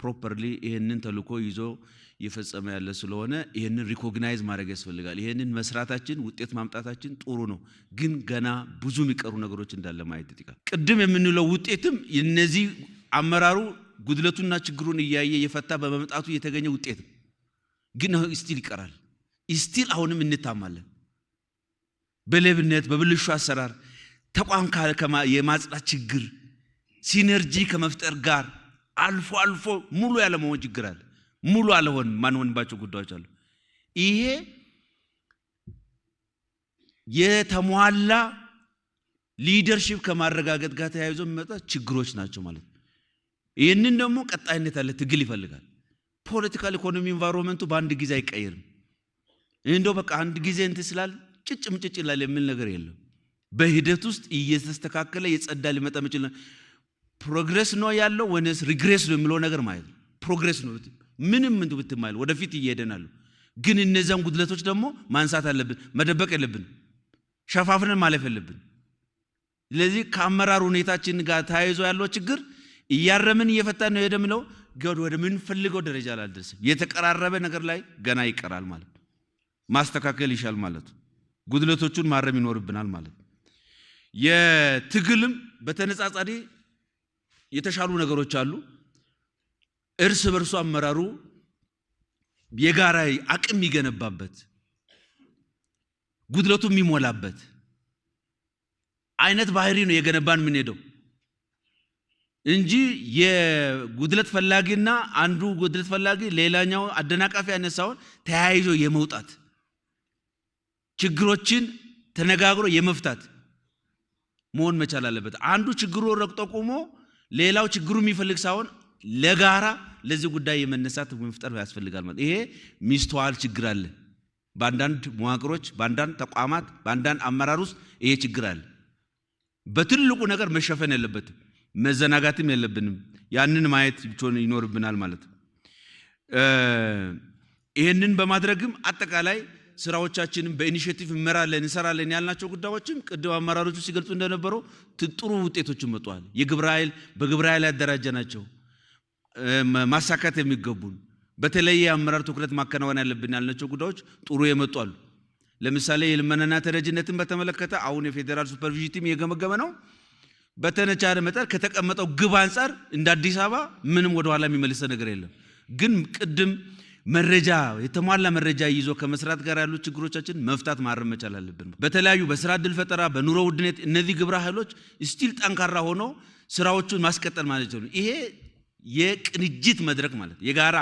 ፕሮፐርሊ ይሄንን ተልኮ ይዞ እየፈጸመ ያለ ስለሆነ ይሄንን ሪኮግናይዝ ማድረግ ያስፈልጋል። ይሄንን መስራታችን ውጤት ማምጣታችን ጥሩ ነው። ግን ገና ብዙ የሚቀሩ ነገሮች እንዳለ ማየት ይጠይቃል። ቅድም የምንለው ውጤትም እነዚህ አመራሩ ጉድለቱና ችግሩን እያየ የፈታ በመምጣቱ የተገኘ ውጤት ነው። ግን ስቲል ይቀራል። ስቲል አሁንም እንታማለን። በሌብነት በብልሹ አሰራር ተቋም የማጽዳት ችግር ሲነርጂ ከመፍጠር ጋር አልፎ ሙሉ ያለመሆን ችግር አለ። ሙሉ አለሆን ማንሆንባቸው ጉዳዮች አሉ። ይሄ የተሟላ ሊደርሺፕ ከማረጋገጥ ጋር ተያይዞ የሚመጣ ችግሮች ናቸው ማለት ነው። ይህንን ደግሞ ቀጣይነት ያለ ትግል ይፈልጋል። ፖለቲካል ኢኮኖሚ ኢንቫይሮንመንቱ በአንድ ጊዜ አይቀየርም። እንደው በቃ አንድ ጊዜ እንት ስላል ጭጭ ይላል የሚል ነገር የለም። በሂደት ውስጥ እየተስተካከለ የጸዳ ሊመጣ የሚችል ፕሮግሬስ ነው ያለው ወይስ ሪግሬስ ነው የሚለው ነገር ማለት ነው። ፕሮግሬስ ነው ምንም እንት ብትማል ወደፊት እየሄደናል። ግን እነዛን ጉድለቶች ደግሞ ማንሳት አለብን፣ መደበቅ የለብን፣ ሸፋፍነን ማለፍ የለብን። ስለዚህ ከአመራር ሁኔታችን ጋር ተያይዞ ያለው ችግር እያረምን እየፈታን ነው የደምለው ገድ ወደ ምን ፈልገው ደረጃ አልደረሰም። የተቀራረበ ነገር ላይ ገና ይቀራል ማለት ማስተካከል ይሻል ማለት ጉድለቶቹን ማረም ይኖርብናል ማለት የትግልም በተነጻጻሪ የተሻሉ ነገሮች አሉ። እርስ በርሱ አመራሩ የጋራ አቅም ይገነባበት ጉድለቱ የሚሞላበት አይነት ባህሪ ነው የገነባን ምን ሄደው እንጂ የጉድለት ፈላጊና አንዱ ጉድለት ፈላጊ ሌላኛው አደናቃፊ ያነሳውን ተያይዞ የመውጣት ችግሮችን ተነጋግሮ የመፍታት መሆን መቻል አለበት። አንዱ ችግሩ ረግጦ ቆሞ ሌላው ችግሩ የሚፈልግ ሳይሆን ለጋራ ለዚህ ጉዳይ የመነሳት መፍጠር ያስፈልጋል ማለት ይሄ ሚስተዋል ችግር አለ በአንዳንድ መዋቅሮች፣ በአንዳንድ ተቋማት፣ በአንዳንድ አመራር ውስጥ ይሄ ችግር አለ። በትልቁ ነገር መሸፈን የለበትም፣ መዘናጋትም የለብንም። ያንን ማየት ይኖርብናል ማለት ነው። ይሄንን በማድረግም አጠቃላይ ስራዎቻችንን በኢኒሼቲቭ እንሰራለን ያልናቸው ጉዳዮችም ቅድም አመራሮቹ ሲገልጹ እንደነበረው ጥሩ ውጤቶችን መጥቷል። የግብረ ኃይል በግብረ ኃይል ያደራጀናቸው ማሳካት የሚገቡን በተለየ አመራር ትኩረት ማከናወን ያለብን ያልናቸው ጉዳዮች ጥሩ የመጧሉ። ለምሳሌ የልመናና ተረጅነትን በተመለከተ አሁን የፌደራል ሱፐርቪዥን ቲም የገመገመ ነው። በተነቻለ መጠን ከተቀመጠው ግብ አንፃር እንደ አዲስ አበባ ምንም ወደ ኋላ የሚመልሰ ነገር የለም። ግን ቅድም መረጃ የተሟላ መረጃ ይዞ ከመስራት ጋር ያሉ ችግሮቻችን መፍታት ማረም መቻል አለብን። በተለያዩ በስራ ዕድል ፈጠራ፣ በኑሮ ውድነት እነዚህ ግብረ ኃይሎች ስቲል ጠንካራ ሆኖ ስራዎቹን ማስቀጠል ማለት ነው። ይሄ የቅንጅት መድረክ ማለት የጋራ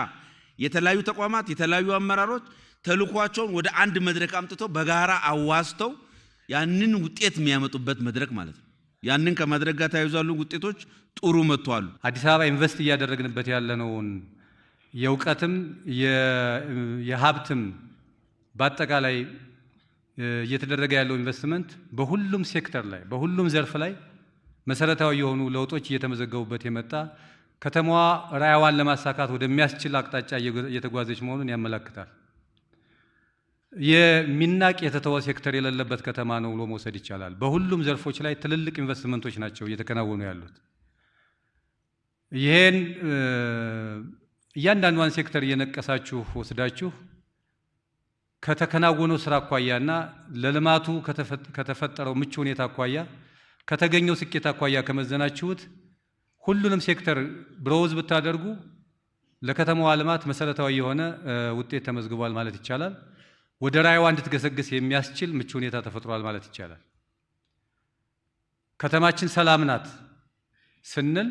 የተለያዩ ተቋማት የተለያዩ አመራሮች ተልኳቸውን ወደ አንድ መድረክ አምጥተው በጋራ አዋስተው ያንን ውጤት የሚያመጡበት መድረክ ማለት ነው። ያንን ከማድረግ ጋር ተያይዟሉ ውጤቶች ጥሩ መጥተዋል። አዲስ አበባ ኢንቨስት እያደረግንበት ያለነውን የእውቀትም የሀብትም በአጠቃላይ እየተደረገ ያለው ኢንቨስትመንት በሁሉም ሴክተር ላይ በሁሉም ዘርፍ ላይ መሰረታዊ የሆኑ ለውጦች እየተመዘገቡበት የመጣ ከተማዋ ራዕይዋን ለማሳካት ወደሚያስችል አቅጣጫ እየተጓዘች መሆኑን ያመለክታል። የሚናቅ የተተወ ሴክተር የሌለበት ከተማ ነው ብሎ መውሰድ ይቻላል። በሁሉም ዘርፎች ላይ ትልልቅ ኢንቨስትመንቶች ናቸው እየተከናወኑ ያሉት። ይሄን እያንዳንዷን ሴክተር እየነቀሳችሁ ወስዳችሁ ከተከናወነው ስራ አኳያና ለልማቱ ከተፈጠረው ምቹ ሁኔታ አኳያ ከተገኘው ስኬት አኳያ ከመዘናችሁት ሁሉንም ሴክተር ብሮዝ ብታደርጉ ለከተማዋ ልማት መሰረታዊ የሆነ ውጤት ተመዝግቧል ማለት ይቻላል። ወደ ራዕይዋ እንድትገሰግስ የሚያስችል ምቹ ሁኔታ ተፈጥሯል ማለት ይቻላል። ከተማችን ሰላም ናት ስንል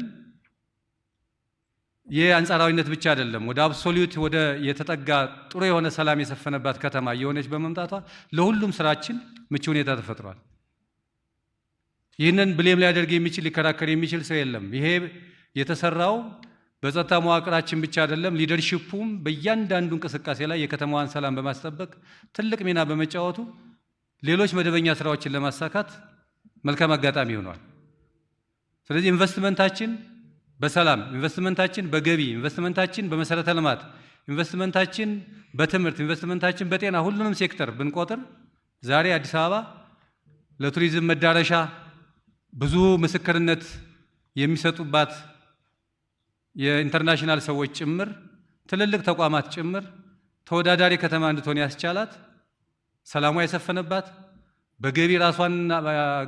የአንጻራዊነት ብቻ አይደለም። ወደ አብሶሉት ወደ የተጠጋ ጥሩ የሆነ ሰላም የሰፈነባት ከተማ እየሆነች በመምጣቷ ለሁሉም ስራችን ምቹ ሁኔታ ተፈጥሯል። ይህንን ብሌም ሊያደርግ የሚችል ሊከራከር የሚችል ሰው የለም። ይሄ የተሰራው በጸጥታ መዋቅራችን ብቻ አይደለም። ሊደርሺፑም በእያንዳንዱ እንቅስቃሴ ላይ የከተማዋን ሰላም በማስጠበቅ ትልቅ ሚና በመጫወቱ ሌሎች መደበኛ ስራዎችን ለማሳካት መልካም አጋጣሚ ሆኗል። ስለዚህ ኢንቨስትመንታችን በሰላም፣ ኢንቨስትመንታችን በገቢ፣ ኢንቨስትመንታችን በመሰረተ ልማት፣ ኢንቨስትመንታችን በትምህርት፣ ኢንቨስትመንታችን በጤና ሁሉንም ሴክተር ብንቆጥር ዛሬ አዲስ አበባ ለቱሪዝም መዳረሻ ብዙ ምስክርነት የሚሰጡባት የኢንተርናሽናል ሰዎች ጭምር ትልልቅ ተቋማት ጭምር ተወዳዳሪ ከተማ እንድትሆን ያስቻላት ሰላሟ የሰፈነባት በገቢ ራሷን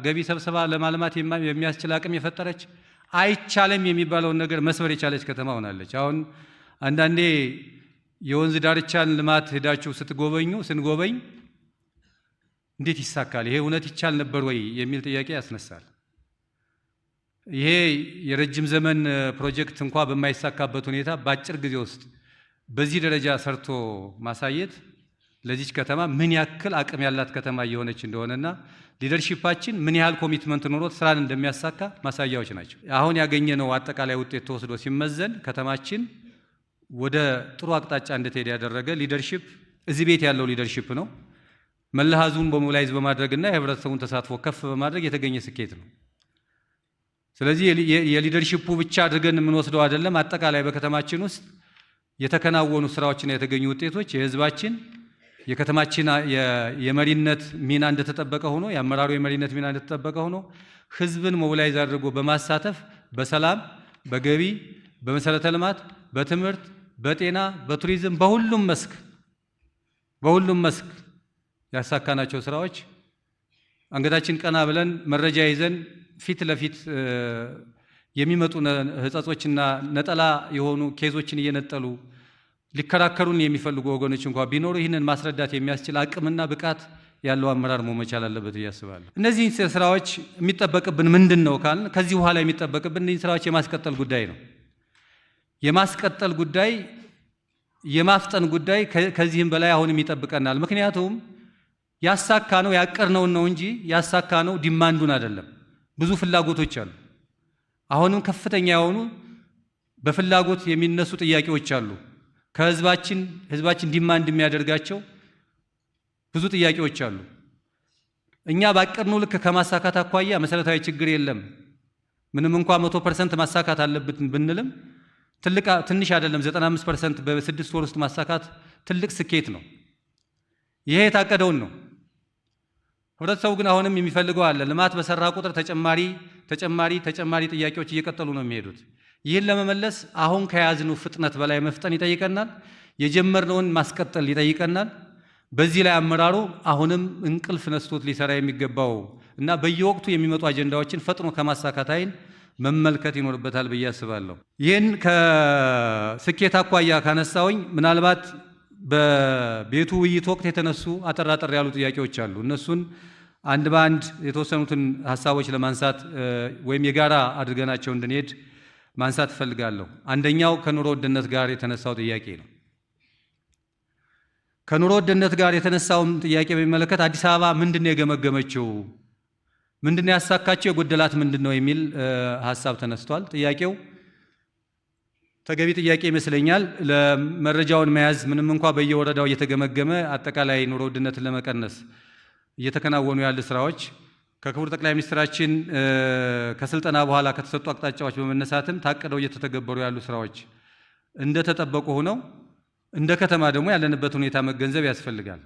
ገቢ ሰብስባ ለማልማት የሚያስችል አቅም የፈጠረች አይቻለም የሚባለውን ነገር መስበር የቻለች ከተማ ሆናለች። አሁን አንዳንዴ የወንዝ ዳርቻን ልማት ሄዳችሁ ስንጎበኝ እንዴት ይሳካል? ይሄ እውነት ይቻል ነበር ወይ የሚል ጥያቄ ያስነሳል። ይሄ የረጅም ዘመን ፕሮጀክት እንኳ በማይሳካበት ሁኔታ በአጭር ጊዜ ውስጥ በዚህ ደረጃ ሰርቶ ማሳየት ለዚች ከተማ ምን ያክል አቅም ያላት ከተማ እየሆነች እንደሆነና ሊደርሺፓችን ምን ያህል ኮሚትመንት ኖሮት ስራን እንደሚያሳካ ማሳያዎች ናቸው። አሁን ያገኘነው አጠቃላይ ውጤት ተወስዶ ሲመዘን ከተማችን ወደ ጥሩ አቅጣጫ እንድትሄድ ያደረገ ሊደርሺፕ እዚህ ቤት ያለው ሊደርሺፕ ነው። መለሃዙን በሞቢላይዝ በማድረግና የህብረተሰቡን ተሳትፎ ከፍ በማድረግ የተገኘ ስኬት ነው። ስለዚህ የሊደርሺፑ ብቻ አድርገን የምንወስደው አይደለም። አጠቃላይ በከተማችን ውስጥ የተከናወኑ ስራዎችና የተገኙ ውጤቶች የህዝባችን የከተማችን የመሪነት ሚና እንደተጠበቀ ሆኖ የአመራሩ የመሪነት ሚና እንደተጠበቀ ሆኖ ህዝብን ሞቢላይዝ አድርጎ በማሳተፍ በሰላም፣ በገቢ፣ በመሰረተ ልማት፣ በትምህርት፣ በጤና፣ በቱሪዝም በሁሉም መስክ ያሳካናቸው ስራዎች አንገታችን ቀና ብለን መረጃ ይዘን ፊት ለፊት የሚመጡ ህጸጾችና ነጠላ የሆኑ ኬዞችን እየነጠሉ ሊከራከሩን የሚፈልጉ ወገኖች እንኳን ቢኖሩ ይህንን ማስረዳት የሚያስችል አቅምና ብቃት ያለው አመራር መሆን መቻል አለበት እያስባለሁ። እነዚህ ስራዎች የሚጠበቅብን ምንድን ነው ካልን ከዚህ በኋላ የሚጠበቅብን እነዚህ ስራዎች የማስቀጠል ጉዳይ ነው። የማስቀጠል ጉዳይ፣ የማፍጠን ጉዳይ ከዚህም በላይ አሁንም ይጠብቀናል። ምክንያቱም ያሳካነው ያቀርነውን ነው እንጂ ያሳካነው ዲማንዱን አይደለም። ብዙ ፍላጎቶች አሉ። አሁንም ከፍተኛ የሆኑ በፍላጎት የሚነሱ ጥያቄዎች አሉ። ህዝባችን ዲማንድ የሚያደርጋቸው ብዙ ጥያቄዎች አሉ። እኛ ባቀድነው ልክ ከማሳካት አኳያ መሰረታዊ ችግር የለም። ምንም እንኳን 100% ማሳካት አለብን ብንልም ትንሽ አይደለም። 95% በ6 ወር ውስጥ ማሳካት ትልቅ ስኬት ነው። ይሄ የታቀደውን ነው። ህብረተሰቡ ግን አሁንም የሚፈልገው አለ። ልማት በሰራ ቁጥር ተጨማሪ ጥያቄዎች እየቀጠሉ ነው የሚሄዱት። ይህን ለመመለስ አሁን ከያዝነው ፍጥነት በላይ መፍጠን ይጠይቀናል። የጀመርነውን ማስቀጠል ይጠይቀናል። በዚህ ላይ አመራሩ አሁንም እንቅልፍ ነስቶት ሊሰራ የሚገባው እና በየወቅቱ የሚመጡ አጀንዳዎችን ፈጥኖ ከማሳካት አይን መመልከት ይኖርበታል ብዬ አስባለሁ። ይህን ከስኬት አኳያ ካነሳውኝ ምናልባት በቤቱ ውይይት ወቅት የተነሱ አጠር ያሉ ጥያቄዎች አሉ። እነሱን አንድ በአንድ የተወሰኑትን ሀሳቦች ለማንሳት ወይም የጋራ አድርገናቸው እንድንሄድ ማንሳት እፈልጋለሁ። አንደኛው ከኑሮ ውድነት ጋር የተነሳው ጥያቄ ነው። ከኑሮ ውድነት ጋር የተነሳውን ጥያቄ በሚመለከት አዲስ አበባ ምንድነው የገመገመችው? ምንድነው ያሳካቸው? የጎደላት ምንድነው የሚል ሀሳብ ተነስቷል። ጥያቄው ተገቢ ጥያቄ ይመስለኛል። ለመረጃውን መያዝ ምንም እንኳን በየወረዳው እየተገመገመ አጠቃላይ ኑሮ ውድነትን ለመቀነስ እየተከናወኑ ያሉ ስራዎች ከክቡር ጠቅላይ ሚኒስትራችን ከስልጠና በኋላ ከተሰጡ አቅጣጫዎች በመነሳትም ታቅደው እየተተገበሩ ያሉ ስራዎች እንደተጠበቁ ሆነው እንደ ከተማ ደግሞ ያለንበት ሁኔታ መገንዘብ ያስፈልጋል።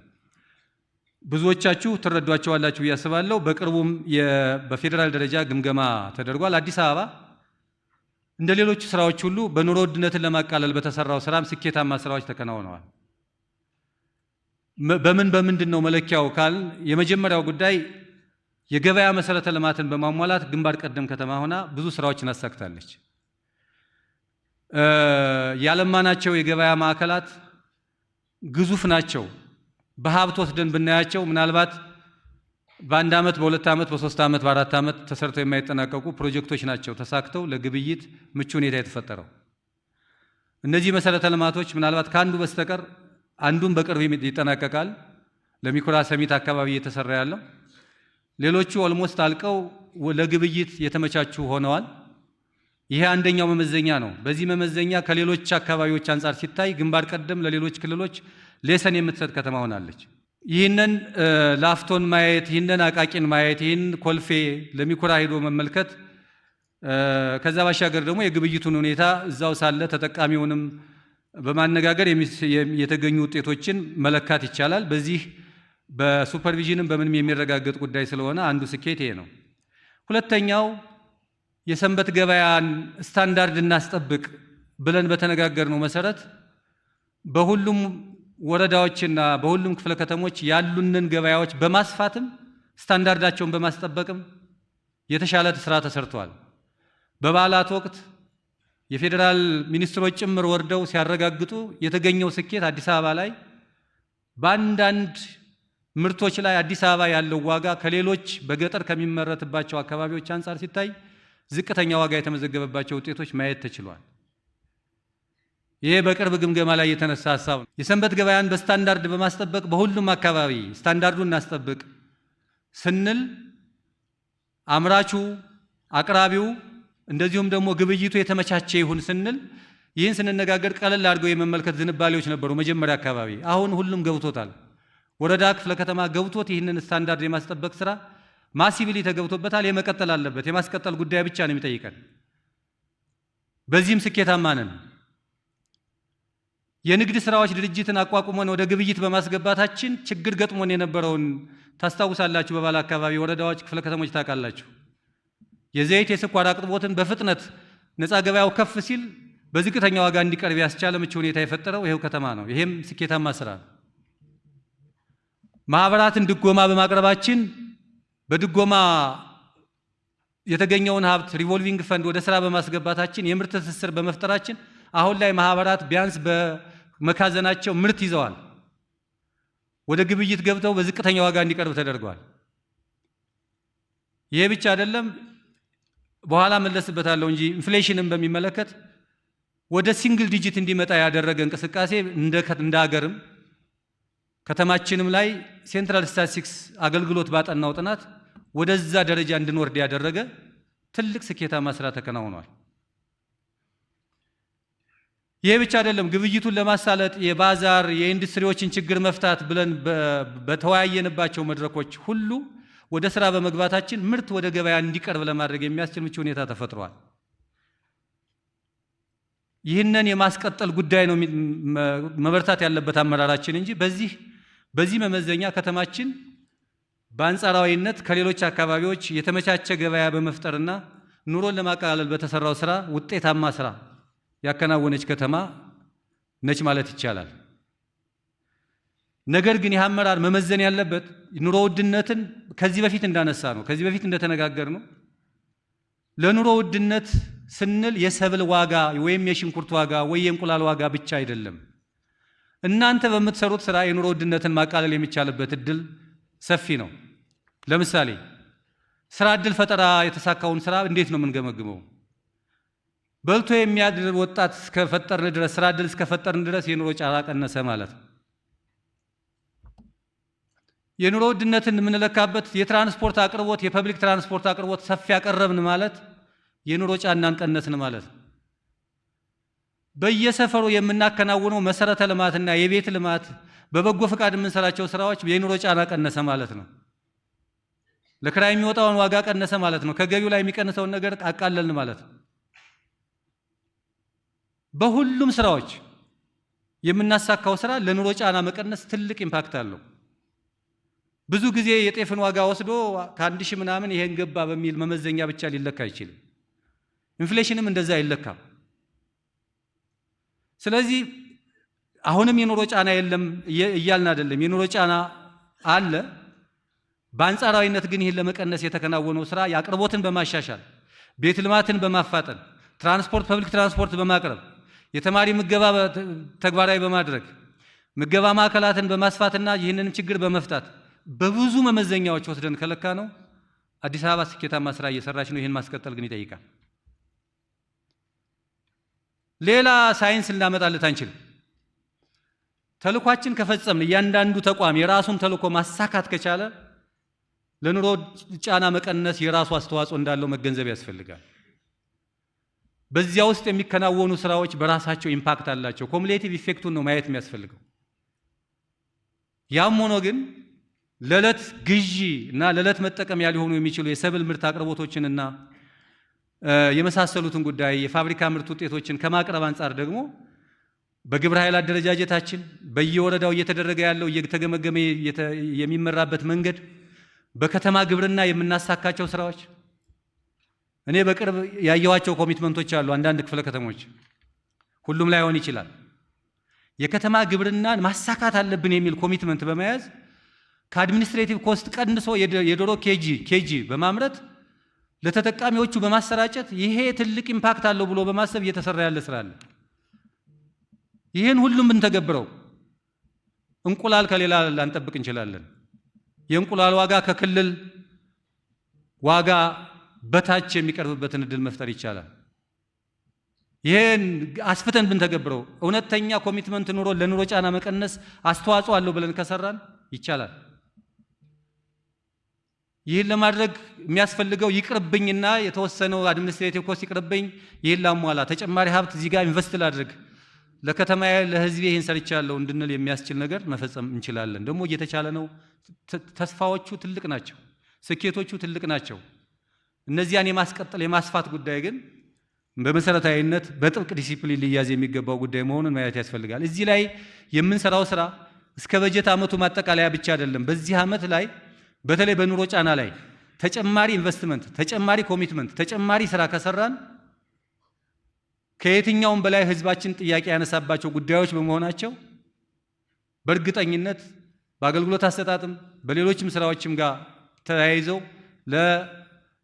ብዙዎቻችሁ ትረዷቸዋላችሁ ያስባለሁ። በቅርቡም በፌዴራል ደረጃ ግምገማ ተደርጓል። አዲስ አበባ እንደ ሌሎች ስራዎች ሁሉ በኑሮ ውድነትን ለማቃለል በተሰራው ስራም ስኬታማ ስራዎች ተከናውነዋል። በምንድን ነው መለኪያው ካል የመጀመሪያው ጉዳይ የገበያ መሰረተ ልማትን በማሟላት ግንባር ቀደም ከተማ ሆና ብዙ ስራዎችን አሳክታለች። ያለማናቸው የገበያ ማዕከላት ግዙፍ ናቸው። በሀብት ወስደን ብናያቸው ምናልባት በአንድ ዓመት፣ በሁለት ዓመት፣ በሶስት ዓመት፣ በአራት ዓመት ተሰርተው የማይጠናቀቁ ፕሮጀክቶች ናቸው ተሳክተው ለግብይት ምቹ ሁኔታ የተፈጠረው። እነዚህ መሰረተ ልማቶች ምናልባት ከአንዱ በስተቀር አንዱን በቅርብ ይጠናቀቃል። ለሚኩራ ሰሚት አካባቢ እየተሰራ ያለው ሌሎቹ ኦልሞስት አልቀው ለግብይት የተመቻቹ ሆነዋል። ይሄ አንደኛው መመዘኛ ነው። በዚህ መመዘኛ ከሌሎች አካባቢዎች አንጻር ሲታይ ግንባር ቀደም ለሌሎች ክልሎች ሌሰን የምትሰጥ ከተማ ሆናለች። ይህንን ላፍቶን ማየት፣ ይህንን አቃቂን ማየት፣ ይህን ኮልፌ ለሚኩራ ሄዶ መመልከት፣ ከዛ ባሻገር ደግሞ የግብይቱን ሁኔታ እዛው ሳለ ተጠቃሚውንም በማነጋገር የተገኙ ውጤቶችን መለካት ይቻላል። በዚህ በሱፐርቪዥንም በምንም የሚረጋገጥ ጉዳይ ስለሆነ አንዱ ስኬት ይሄ ነው። ሁለተኛው የሰንበት ገበያን ስታንዳርድ እናስጠብቅ ብለን በተነጋገርነው መሰረት በሁሉም ወረዳዎችና በሁሉም ክፍለ ከተሞች ያሉንን ገበያዎች በማስፋትም ስታንዳርዳቸውን በማስጠበቅም የተሻለ ስራ ተሰርቷል። በበዓላት ወቅት የፌዴራል ሚኒስትሮች ጭምር ወርደው ሲያረጋግጡ የተገኘው ስኬት አዲስ አበባ ላይ በአንዳንድ ምርቶች ላይ አዲስ አበባ ያለው ዋጋ ከሌሎች በገጠር ከሚመረትባቸው አካባቢዎች አንጻር ሲታይ ዝቅተኛ ዋጋ የተመዘገበባቸው ውጤቶች ማየት ተችሏል። ይሄ በቅርብ ግምገማ ላይ የተነሳ ሐሳብ ነው። የሰንበት ገበያን በስታንዳርድ በማስጠበቅ በሁሉም አካባቢ ስታንዳርዱን እናስጠብቅ ስንል አምራቹ፣ አቅራቢው እንደዚሁም ደግሞ ግብይቱ የተመቻቸ ይሁን ስንል ይህን ስንነጋገር ቀለል አድርገው የመመልከት ዝንባሌዎች ነበሩ መጀመሪያ አካባቢ። አሁን ሁሉም ገብቶታል። ወረዳ ክፍለ ከተማ ገብቶት ይህንን ስታንዳርድ የማስጠበቅ ስራ ማሲቪሊ ተገብቶበታል። የመቀጠል አለበት። የማስቀጠል ጉዳይ ብቻ ነው የሚጠይቀን። በዚህም ስኬታማ ነን። የንግድ ስራዎች ድርጅትን አቋቁመን ወደ ግብይት በማስገባታችን ችግር ገጥሞን የነበረውን ታስታውሳላችሁ። በባለ አካባቢ ወረዳዎች፣ ክፍለ ከተሞች ታውቃላችሁ። የዘይት የስኳር አቅርቦትን በፍጥነት ነፃ ገበያው ከፍ ሲል በዝቅተኛ ዋጋ እንዲቀርብ ያስቻለ ምቹ ሁኔታ የፈጠረው ይሄው ከተማ ነው። ይሄም ስኬታማ ስራ ነው። ማህበራትን ድጎማ በማቅረባችን በድጎማ የተገኘውን ሀብት ሪቮልቪንግ ፈንድ ወደ ስራ በማስገባታችን የምርት ትስስር በመፍጠራችን አሁን ላይ ማህበራት ቢያንስ በመካዘናቸው ምርት ይዘዋል። ወደ ግብይት ገብተው በዝቅተኛ ዋጋ እንዲቀርብ ተደርጓል። ይሄ ብቻ አይደለም፣ በኋላ መለስበታለሁ እንጂ ኢንፍሌሽንን በሚመለከት ወደ ሲንግል ዲጂት እንዲመጣ ያደረገ እንቅስቃሴ እንደ ሀገርም ከተማችንም ላይ ሴንትራል ስታቲስቲክስ አገልግሎት ባጠናው ጥናት ወደዛ ደረጃ እንድንወርድ ያደረገ ትልቅ ስኬታማ ስራ ተከናውኗል። ይሄ ብቻ አይደለም፣ ግብይቱን ለማሳለጥ የባዛር የኢንዱስትሪዎችን ችግር መፍታት ብለን በተወያየንባቸው መድረኮች ሁሉ ወደ ስራ በመግባታችን ምርት ወደ ገበያ እንዲቀርብ ለማድረግ የሚያስችል ምቹ ሁኔታ ተፈጥሯል። ይህንን የማስቀጠል ጉዳይ ነው መበርታት ያለበት አመራራችን እንጂ በዚህ መመዘኛ ከተማችን በአንጻራዊነት ከሌሎች አካባቢዎች የተመቻቸ ገበያ በመፍጠርና ኑሮን ለማቀላቀል በተሰራው ስራ ውጤታማ ስራ ያከናወነች ከተማ ነች ማለት ይቻላል። ነገር ግን ይህ አመራር መመዘን ያለበት ኑሮ ውድነትን ከዚህ በፊት እንዳነሳ ነው፣ ከዚህ በፊት እንደተነጋገር ነው። ለኑሮ ውድነት ስንል የሰብል ዋጋ ወይም የሽንኩርት ዋጋ ወይ የእንቁላል ዋጋ ብቻ አይደለም። እናንተ በምትሰሩት ስራ የኑሮ ውድነትን ማቃለል የሚቻልበት እድል ሰፊ ነው። ለምሳሌ ስራ እድል ፈጠራ የተሳካውን ስራ እንዴት ነው የምንገመግመው? በልቶ የሚያድር ወጣት እስከፈጠርን ድረስ ስራ እድል እስከፈጠርን ድረስ የኑሮ ጫና ቀነሰ ማለት ነው። የኑሮ ውድነትን የምንለካበት የትራንስፖርት አቅርቦት፣ የፐብሊክ ትራንስፖርት አቅርቦት ሰፊ ያቀረብን ማለት የኑሮ ጫናን ቀነስን ማለት ነው። በየሰፈሩ የምናከናውነው መሰረተ ልማትና የቤት ልማት በበጎ ፈቃድ የምንሰራቸው ስራዎች የኑሮ ጫና ቀነሰ ማለት ነው። ለክራይ የሚወጣውን ዋጋ ቀነሰ ማለት ነው። ከገቢው ላይ የሚቀንሰውን ነገር አቃለልን ማለት ነው። በሁሉም ስራዎች የምናሳካው ስራ ለኑሮ ጫና መቀነስ ትልቅ ኢምፓክት አለው። ብዙ ጊዜ የጤፍን ዋጋ ወስዶ ከ1000 ምናምን ይሄን ገባ በሚል መመዘኛ ብቻ ሊለካ አይችልም። ኢንፍሌሽንም እንደዛ አይለካም። ስለዚህ አሁንም የኑሮ ጫና የለም እያልን አይደለም። የኑሮ ጫና አለ። በአንጻራዊነት ግን ይህን ለመቀነስ የተከናወነው ስራ የአቅርቦትን በማሻሻል ቤት ልማትን በማፋጠን ትራንስፖርት፣ ፐብሊክ ትራንስፖርት በማቅረብ የተማሪ ምገባ ተግባራዊ በማድረግ ምገባ ማዕከላትን በማስፋትና ይህንን ችግር በመፍታት በብዙ መመዘኛዎች ወስደን ከለካ ነው አዲስ አበባ ስኬታማ ስራ እየሰራች ነው። ይህን ማስቀጠል ግን ይጠይቃል። ሌላ ሳይንስ ልናመጣለት አንችልም። ተልኳችን ከፈጸምን እያንዳንዱ ተቋም የራሱን ተልኮ ማሳካት ከቻለ ለኑሮ ጫና መቀነስ የራሱ አስተዋጽኦ እንዳለው መገንዘብ ያስፈልጋል። በዚያ ውስጥ የሚከናወኑ ስራዎች በራሳቸው ኢምፓክት አላቸው። ኮሙሌቲቭ ኢፌክቱን ነው ማየት የሚያስፈልገው። ያም ሆኖ ግን ለዕለት ግዢ እና ለዕለት መጠቀሚያ ሊሆኑ የሚችሉ የሰብል ምርት አቅርቦቶችንና የመሳሰሉትን ጉዳይ የፋብሪካ ምርት ውጤቶችን ከማቅረብ አንጻር ደግሞ በግብረ ኃይል አደረጃጀታችን በየወረዳው እየተደረገ ያለው እየተገመገመ የሚመራበት መንገድ፣ በከተማ ግብርና የምናሳካቸው ስራዎች፣ እኔ በቅርብ ያየኋቸው ኮሚትመንቶች አሉ። አንዳንድ ክፍለ ከተሞች ሁሉም ላይሆን ይችላል። የከተማ ግብርናን ማሳካት አለብን የሚል ኮሚትመንት በመያዝ ከአድሚኒስትሬቲቭ ኮስት ቀንሶ የዶሮ ኬጂ በማምረት ለተጠቃሚዎቹ በማሰራጨት ይሄ ትልቅ ኢምፓክት አለው ብሎ በማሰብ እየተሰራ ያለ ስራ አለ። ይህን ሁሉም ብንተገብረው እንቁላል ከሌላ ላንጠብቅ እንችላለን። የእንቁላል ዋጋ ከክልል ዋጋ በታች የሚቀርብበትን እድል መፍጠር ይቻላል። ይሄን አስፍተን ብንተገብረው እውነተኛ ኮሚትመንት ኑሮ ለኑሮ ጫና መቀነስ አስተዋጽኦ አለው ብለን ከሰራን ይቻላል። ይህን ለማድረግ የሚያስፈልገው ይቅርብኝና የተወሰነው አድሚኒስትሬቲቭ ኮስት ይቅርብኝ፣ ይህን ላሟላ ተጨማሪ ሀብት እዚህ ጋር ኢንቨስት ላድርግ፣ ለከተማዬ ለህዝቤ ይህን ሰርቻለሁ እንድንል የሚያስችል ነገር መፈጸም እንችላለን። ደግሞ እየተቻለ ነው። ተስፋዎቹ ትልቅ ናቸው፣ ስኬቶቹ ትልቅ ናቸው። እነዚያን የማስቀጠል የማስፋት ጉዳይ ግን በመሰረታዊነት በጥብቅ ዲሲፕሊን ሊያዝ የሚገባው ጉዳይ መሆኑን ማየት ያስፈልጋል። እዚህ ላይ የምንሰራው ስራ እስከ በጀት ዓመቱ ማጠቃለያ ብቻ አይደለም። በዚህ ዓመት ላይ በተለይ በኑሮ ጫና ላይ ተጨማሪ ኢንቨስትመንት፣ ተጨማሪ ኮሚትመንት፣ ተጨማሪ ስራ ከሰራን ከየትኛውም በላይ ህዝባችን ጥያቄ ያነሳባቸው ጉዳዮች በመሆናቸው በእርግጠኝነት በአገልግሎት አሰጣጥም በሌሎችም ስራዎችም ጋር ተያይዘው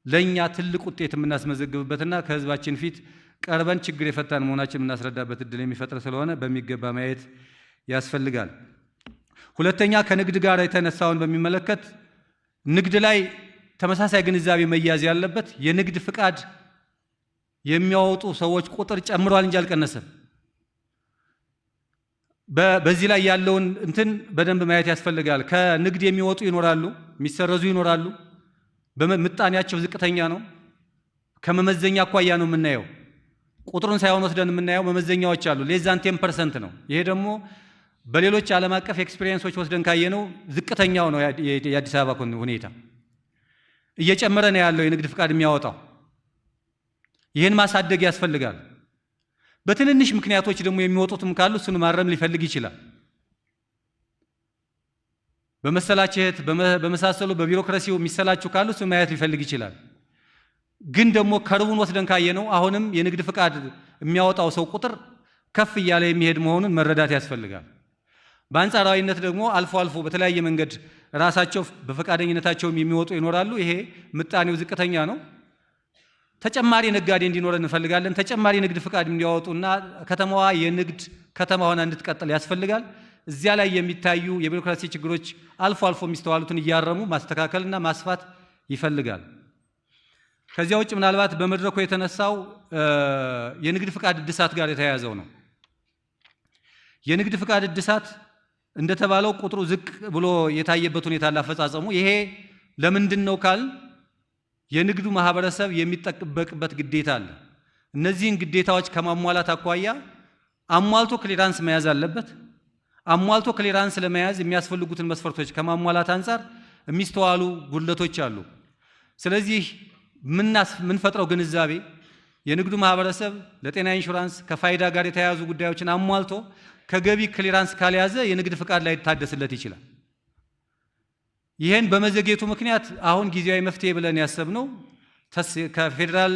ለኛ ትልቅ ውጤት የምናስመዘግብበትና ከህዝባችን ፊት ቀርበን ችግር የፈታን መሆናችን የምናስረዳበት እድል የሚፈጥር ስለሆነ በሚገባ ማየት ያስፈልጋል። ሁለተኛ ከንግድ ጋር የተነሳውን በሚመለከት ንግድ ላይ ተመሳሳይ ግንዛቤ መያዝ ያለበት የንግድ ፍቃድ የሚያወጡ ሰዎች ቁጥር ጨምሯል እንጂ አልቀነሰም። በዚህ ላይ ያለውን እንትን በደንብ ማየት ያስፈልጋል። ከንግድ የሚወጡ ይኖራሉ፣ የሚሰረዙ ይኖራሉ። በምጣኔያቸው ዝቅተኛ ነው። ከመመዘኛ አኳያ ነው የምናየው። ቁጥሩን ሳይሆን ወስደን የምናየው መመዘኛዎች አሉ። ሌዛን 10% ነው። ይሄ ደግሞ በሌሎች ዓለም አቀፍ ኤክስፒሪየንሶች ወስደን ካየነው ዝቅተኛው ነው። የአዲስ አበባ ሁኔታ እየጨመረ ነው ያለው የንግድ ፍቃድ የሚያወጣው። ይህን ማሳደግ ያስፈልጋል። በትንንሽ ምክንያቶች ደግሞ የሚወጡትም ካሉ እሱን ማረም ሊፈልግ ይችላል። በመሰላቸት በመሳሰሉ በቢሮክራሲው የሚሰላችሁ ካሉ እሱን ማየት ሊፈልግ ይችላል። ግን ደግሞ ከርቡን ወስደን ካየነው አሁንም የንግድ ፍቃድ የሚያወጣው ሰው ቁጥር ከፍ እያለ የሚሄድ መሆኑን መረዳት ያስፈልጋል። በአንጻራዊነት ደግሞ አልፎ አልፎ በተለያየ መንገድ ራሳቸው በፈቃደኝነታቸው የሚወጡ ይኖራሉ። ይሄ ምጣኔው ዝቅተኛ ነው። ተጨማሪ ነጋዴ እንዲኖረን እንፈልጋለን። ተጨማሪ ንግድ ፍቃድ እንዲያወጡና ከተማዋ የንግድ ከተማ ሆና እንድትቀጥል ያስፈልጋል። እዚያ ላይ የሚታዩ የቢሮክራሲ ችግሮች አልፎ አልፎ የሚስተዋሉትን እያረሙ ማስተካከልና ማስፋት ይፈልጋል። ከዚያ ውጭ ምናልባት በመድረኩ የተነሳው የንግድ ፍቃድ እድሳት ጋር የተያያዘው ነው። የንግድ ፍቃድ እድሳት እንደተባለው ቁጥሩ ዝቅ ብሎ የታየበት ሁኔታ አላፈጻጸሙ። ይሄ ለምንድን ነው ካል የንግዱ ማህበረሰብ የሚጠበቅበት ግዴታ አለ። እነዚህን ግዴታዎች ከማሟላት አኳያ አሟልቶ ክሊራንስ መያዝ አለበት። አሟልቶ ክሊራንስ ለመያዝ የሚያስፈልጉትን መስፈርቶች ከማሟላት አንጻር የሚስተዋሉ ጉድለቶች አሉ። ስለዚህ ምንፈጥረው ግንዛቤ የንግዱ ማህበረሰብ ለጤና ኢንሹራንስ ከፋይዳ ጋር የተያያዙ ጉዳዮችን አሟልቶ ከገቢ ክሊራንስ ካልያዘ የንግድ ፍቃድ ላይ ታደስለት ይችላል። ይህን በመዘግየቱ ምክንያት አሁን ጊዜያዊ መፍትሄ ብለን ያሰብነው ከፌዴራል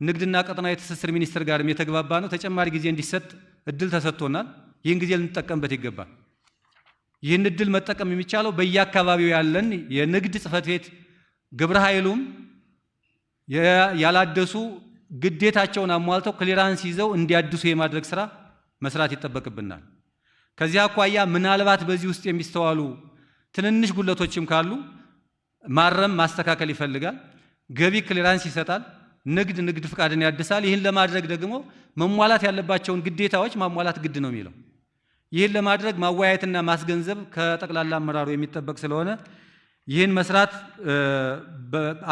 ንግድና ቀጠናዊ ትስስር ሚኒስቴር ጋርም የተግባባ ነው። ተጨማሪ ጊዜ እንዲሰጥ እድል ተሰጥቶናል። ይህን ጊዜ ልንጠቀምበት ይገባል። ይህን እድል መጠቀም የሚቻለው በየአካባቢው ያለን የንግድ ጽሕፈት ቤት ግብረ ኃይሉም ያላደሱ ግዴታቸውን አሟልተው ክሊራንስ ይዘው እንዲያድሱ የማድረግ ስራ መስራት ይጠበቅብናል። ከዚህ አኳያ ምናልባት በዚህ ውስጥ የሚስተዋሉ ትንንሽ ጉድለቶችም ካሉ ማረም ማስተካከል ይፈልጋል። ገቢ ክሊራንስ ይሰጣል፣ ንግድ ፍቃድን ያድሳል። ይህን ለማድረግ ደግሞ መሟላት ያለባቸውን ግዴታዎች ማሟላት ግድ ነው የሚለው። ይህን ለማድረግ ማወያየትና ማስገንዘብ ከጠቅላላ አመራሩ የሚጠበቅ ስለሆነ ይህን መስራት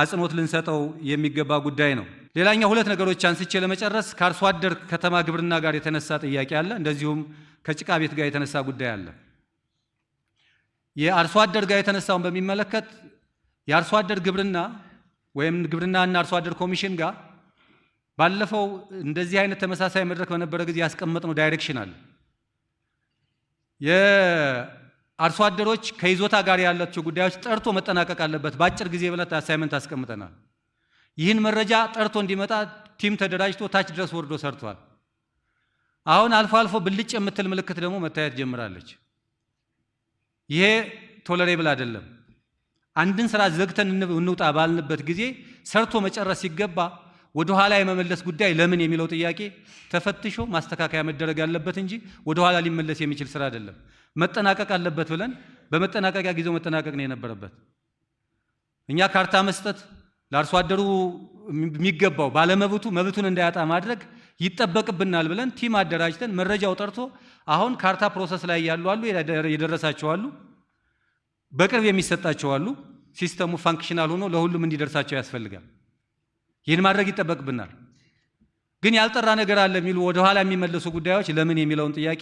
አጽንኦት ልንሰጠው የሚገባ ጉዳይ ነው። ሌላኛው ሁለት ነገሮች አንስቼ ለመጨረስ ከአርሶ አደር ከተማ ግብርና ጋር የተነሳ ጥያቄ አለ። እንደዚሁም ከጭቃ ቤት ጋር የተነሳ ጉዳይ አለ። የአርሶ አደር ጋር የተነሳውን በሚመለከት የአርሶ አደር ግብርና ወይም ግብርናና አርሶ አደር ኮሚሽን ጋር ባለፈው እንደዚህ አይነት ተመሳሳይ መድረክ በነበረ ጊዜ ያስቀመጥነው ዳይሬክሽን አለ። የአርሶ አደሮች ከይዞታ ጋር ያላቸው ጉዳዮች ጠርቶ መጠናቀቅ አለበት በአጭር ጊዜ ብለን አሳይመንት አስቀምጠናል። ይህን መረጃ ጠርቶ እንዲመጣ ቲም ተደራጅቶ ታች ድረስ ወርዶ ሰርቷል። አሁን አልፎ አልፎ ብልጭ የምትል ምልክት ደግሞ መታየት ጀምራለች። ይሄ ቶለሬብል አይደለም። አንድን ስራ ዘግተን እንውጣ ባልንበት ጊዜ ሰርቶ መጨረስ ሲገባ ወደ ኋላ የመመለስ ጉዳይ ለምን የሚለው ጥያቄ ተፈትሾ ማስተካከያ መደረግ ያለበት እንጂ ወደ ኋላ ሊመለስ የሚችል ስራ አይደለም። መጠናቀቅ አለበት ብለን በመጠናቀቂያ ጊዜው መጠናቀቅ ነው የነበረበት። እኛ ካርታ መስጠት ለአርሶ አደሩ የሚገባው ባለመብቱ መብቱን እንዳያጣ ማድረግ ይጠበቅብናል ብለን ቲም አደራጅተን መረጃው ጠርቶ አሁን ካርታ ፕሮሰስ ላይ ያሉ አሉ፣ የደረሳቸው አሉ፣ በቅርብ የሚሰጣቸው አሉ። ሲስተሙ ፋንክሽናል ሆኖ ለሁሉም እንዲደርሳቸው ያስፈልጋል። ይህን ማድረግ ይጠበቅብናል። ግን ያልጠራ ነገር አለ የሚሉ ወደ ኋላ የሚመለሱ ጉዳዮች ለምን የሚለውን ጥያቄ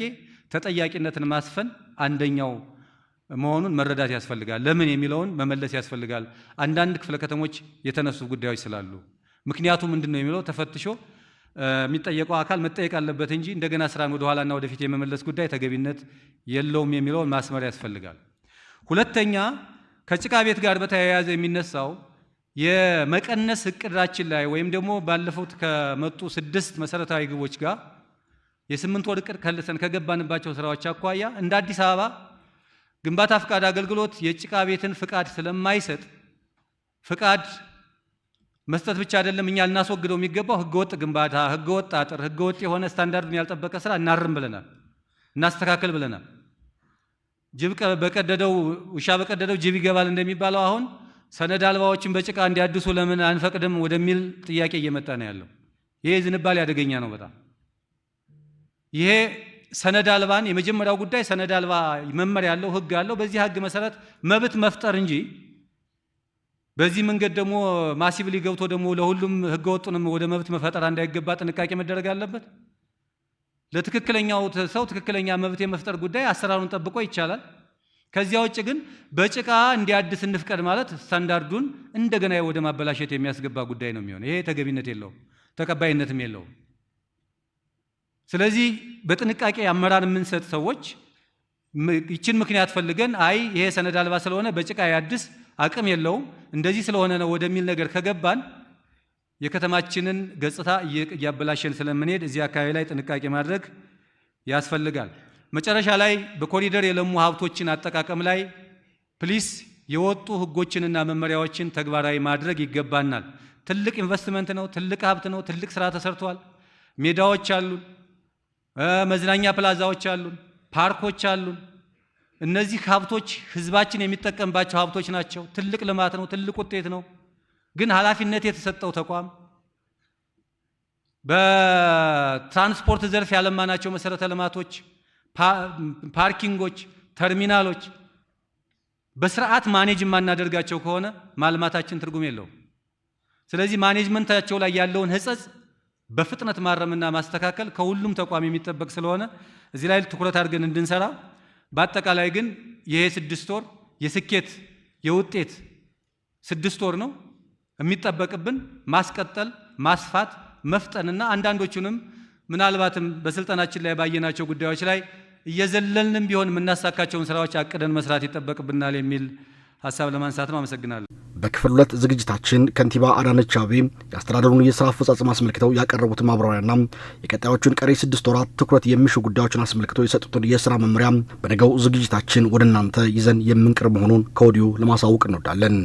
ተጠያቂነትን ማስፈን አንደኛው መሆኑን መረዳት ያስፈልጋል። ለምን የሚለውን መመለስ ያስፈልጋል። አንዳንድ ክፍለ ከተሞች የተነሱ ጉዳዮች ስላሉ ምክንያቱ ምንድነው የሚለው ተፈትሾ የሚጠየቀው አካል መጠየቅ አለበት እንጂ እንደገና ስራን ወደ ኋላና ወደፊት የመመለስ ጉዳይ ተገቢነት የለውም የሚለውን ማስመር ያስፈልጋል። ሁለተኛ ከጭቃ ቤት ጋር በተያያዘ የሚነሳው የመቀነስ እቅዳችን ላይ ወይም ደግሞ ባለፉት ከመጡ 6 መሰረታዊ ግቦች ጋር የ8 ወር እቅድ ከልሰን ከገባንባቸው ስራዎች አኳያ እንደ አዲስ አበባ ግንባታ ፍቃድ አገልግሎት የጭቃ ቤትን ፍቃድ ስለማይሰጥ ፍቃድ መስጠት ብቻ አይደለም እኛ ልናስወግደው የሚገባው ህገወጥ ግንባታ፣ ህገወጥ አጥር፣ ህገወጥ የሆነ ስታንዳርዱን ያልጠበቀ ስራ እናርም ብለናል፣ እናስተካከል ብለናል። ጅብ በቀደደው ውሻ በቀደደው ጅብ ይገባል እንደሚባለው አሁን ሰነድ አልባዎችን በጭቃ እንዲያድሱ ለምን አንፈቅድም ወደሚል ጥያቄ እየመጣ ነው ያለው። ይሄ ዝንባሌ አደገኛ ነው በጣም። ይሄ ሰነድ አልባን የመጀመሪያው ጉዳይ ሰነድ አልባ መመሪያ ያለው ህግ ያለው በዚህ ህግ መሰረት መብት መፍጠር እንጂ በዚህ መንገድ ደግሞ ማሲብሊ ገብቶ ደግሞ ለሁሉም ህገ ወጡንም ወደ መብት መፈጠር እንዳይገባ ጥንቃቄ መደረግ አለበት። ለትክክለኛው ሰው ትክክለኛ መብት የመፍጠር ጉዳይ አሰራሩን ጠብቆ ይቻላል። ከዚያ ውጭ ግን በጭቃ እንዲያድስ እንፍቀድ ማለት ስታንዳርዱን እንደገና ወደ ማበላሸት የሚያስገባ ጉዳይ ነው የሚሆነው። ይሄ ተገቢነት የለውም፣ ተቀባይነትም የለውም። ስለዚህ በጥንቃቄ አመራር የምንሰጥ ሰዎች ይችን ምክንያት ፈልገን አይ ይሄ ሰነድ አልባ ስለሆነ በጭቃ ያድስ አቅም የለውም እንደዚህ ስለሆነ ነው ወደሚል ነገር ከገባን የከተማችንን ገጽታ እያበላሸን ስለምንሄድ እዚህ አካባቢ ላይ ጥንቃቄ ማድረግ ያስፈልጋል። መጨረሻ ላይ በኮሪደር የለሙ ሀብቶችን አጠቃቀም ላይ ፕሊስ የወጡ ህጎችንና መመሪያዎችን ተግባራዊ ማድረግ ይገባናል። ትልቅ ኢንቨስትመንት ነው፣ ትልቅ ሀብት ነው፣ ትልቅ ስራ ተሰርቷል። ሜዳዎች አሉን፣ መዝናኛ ፕላዛዎች አሉን፣ ፓርኮች አሉን። እነዚህ ሀብቶች ህዝባችን የሚጠቀምባቸው ሀብቶች ናቸው። ትልቅ ልማት ነው፣ ትልቅ ውጤት ነው። ግን ኃላፊነት የተሰጠው ተቋም በትራንስፖርት ዘርፍ ያለማናቸው መሰረተ ልማቶች፣ ፓርኪንጎች፣ ተርሚናሎች በስርዓት ማኔጅ የማናደርጋቸው ከሆነ ማልማታችን ትርጉም የለውም። ስለዚህ ማኔጅመንታቸው ላይ ያለውን ህጸጽ በፍጥነት ማረምና ማስተካከል ከሁሉም ተቋም የሚጠበቅ ስለሆነ እዚህ ላይ ትኩረት አድርገን እንድንሰራ፣ በአጠቃላይ ግን ይሄ 6 ወር የስኬት የውጤት 6 ወር ነው የሚጠበቅብን። ማስቀጠል፣ ማስፋት፣ መፍጠንና አንዳንዶቹንም ምናልባትም በስልጠናችን ላይ ባየናቸው ጉዳዮች ላይ እየዘለልንም ቢሆን የምናሳካቸውን ስራዎች አቅደን መስራት ይጠበቅብናል የሚል ሀሳብ ለማንሳት ነው። አመሰግናለሁ። በክፍል 2 ዝግጅታችን ከንቲባ አዳነች አቤቤ የአስተዳደሩን የስራ አፈጻጸም አስመልክተው ያቀረቡት ማብራሪያና የቀጣዮቹን ቀሪ 6 ወራት ትኩረት የሚሹ ጉዳዮችን አስመልክተው የሰጡትን የስራ መመሪያ በነገው ዝግጅታችን ወደ እናንተ ይዘን የምንቀርብ መሆኑን ከወዲሁ ለማሳወቅ እንወዳለን።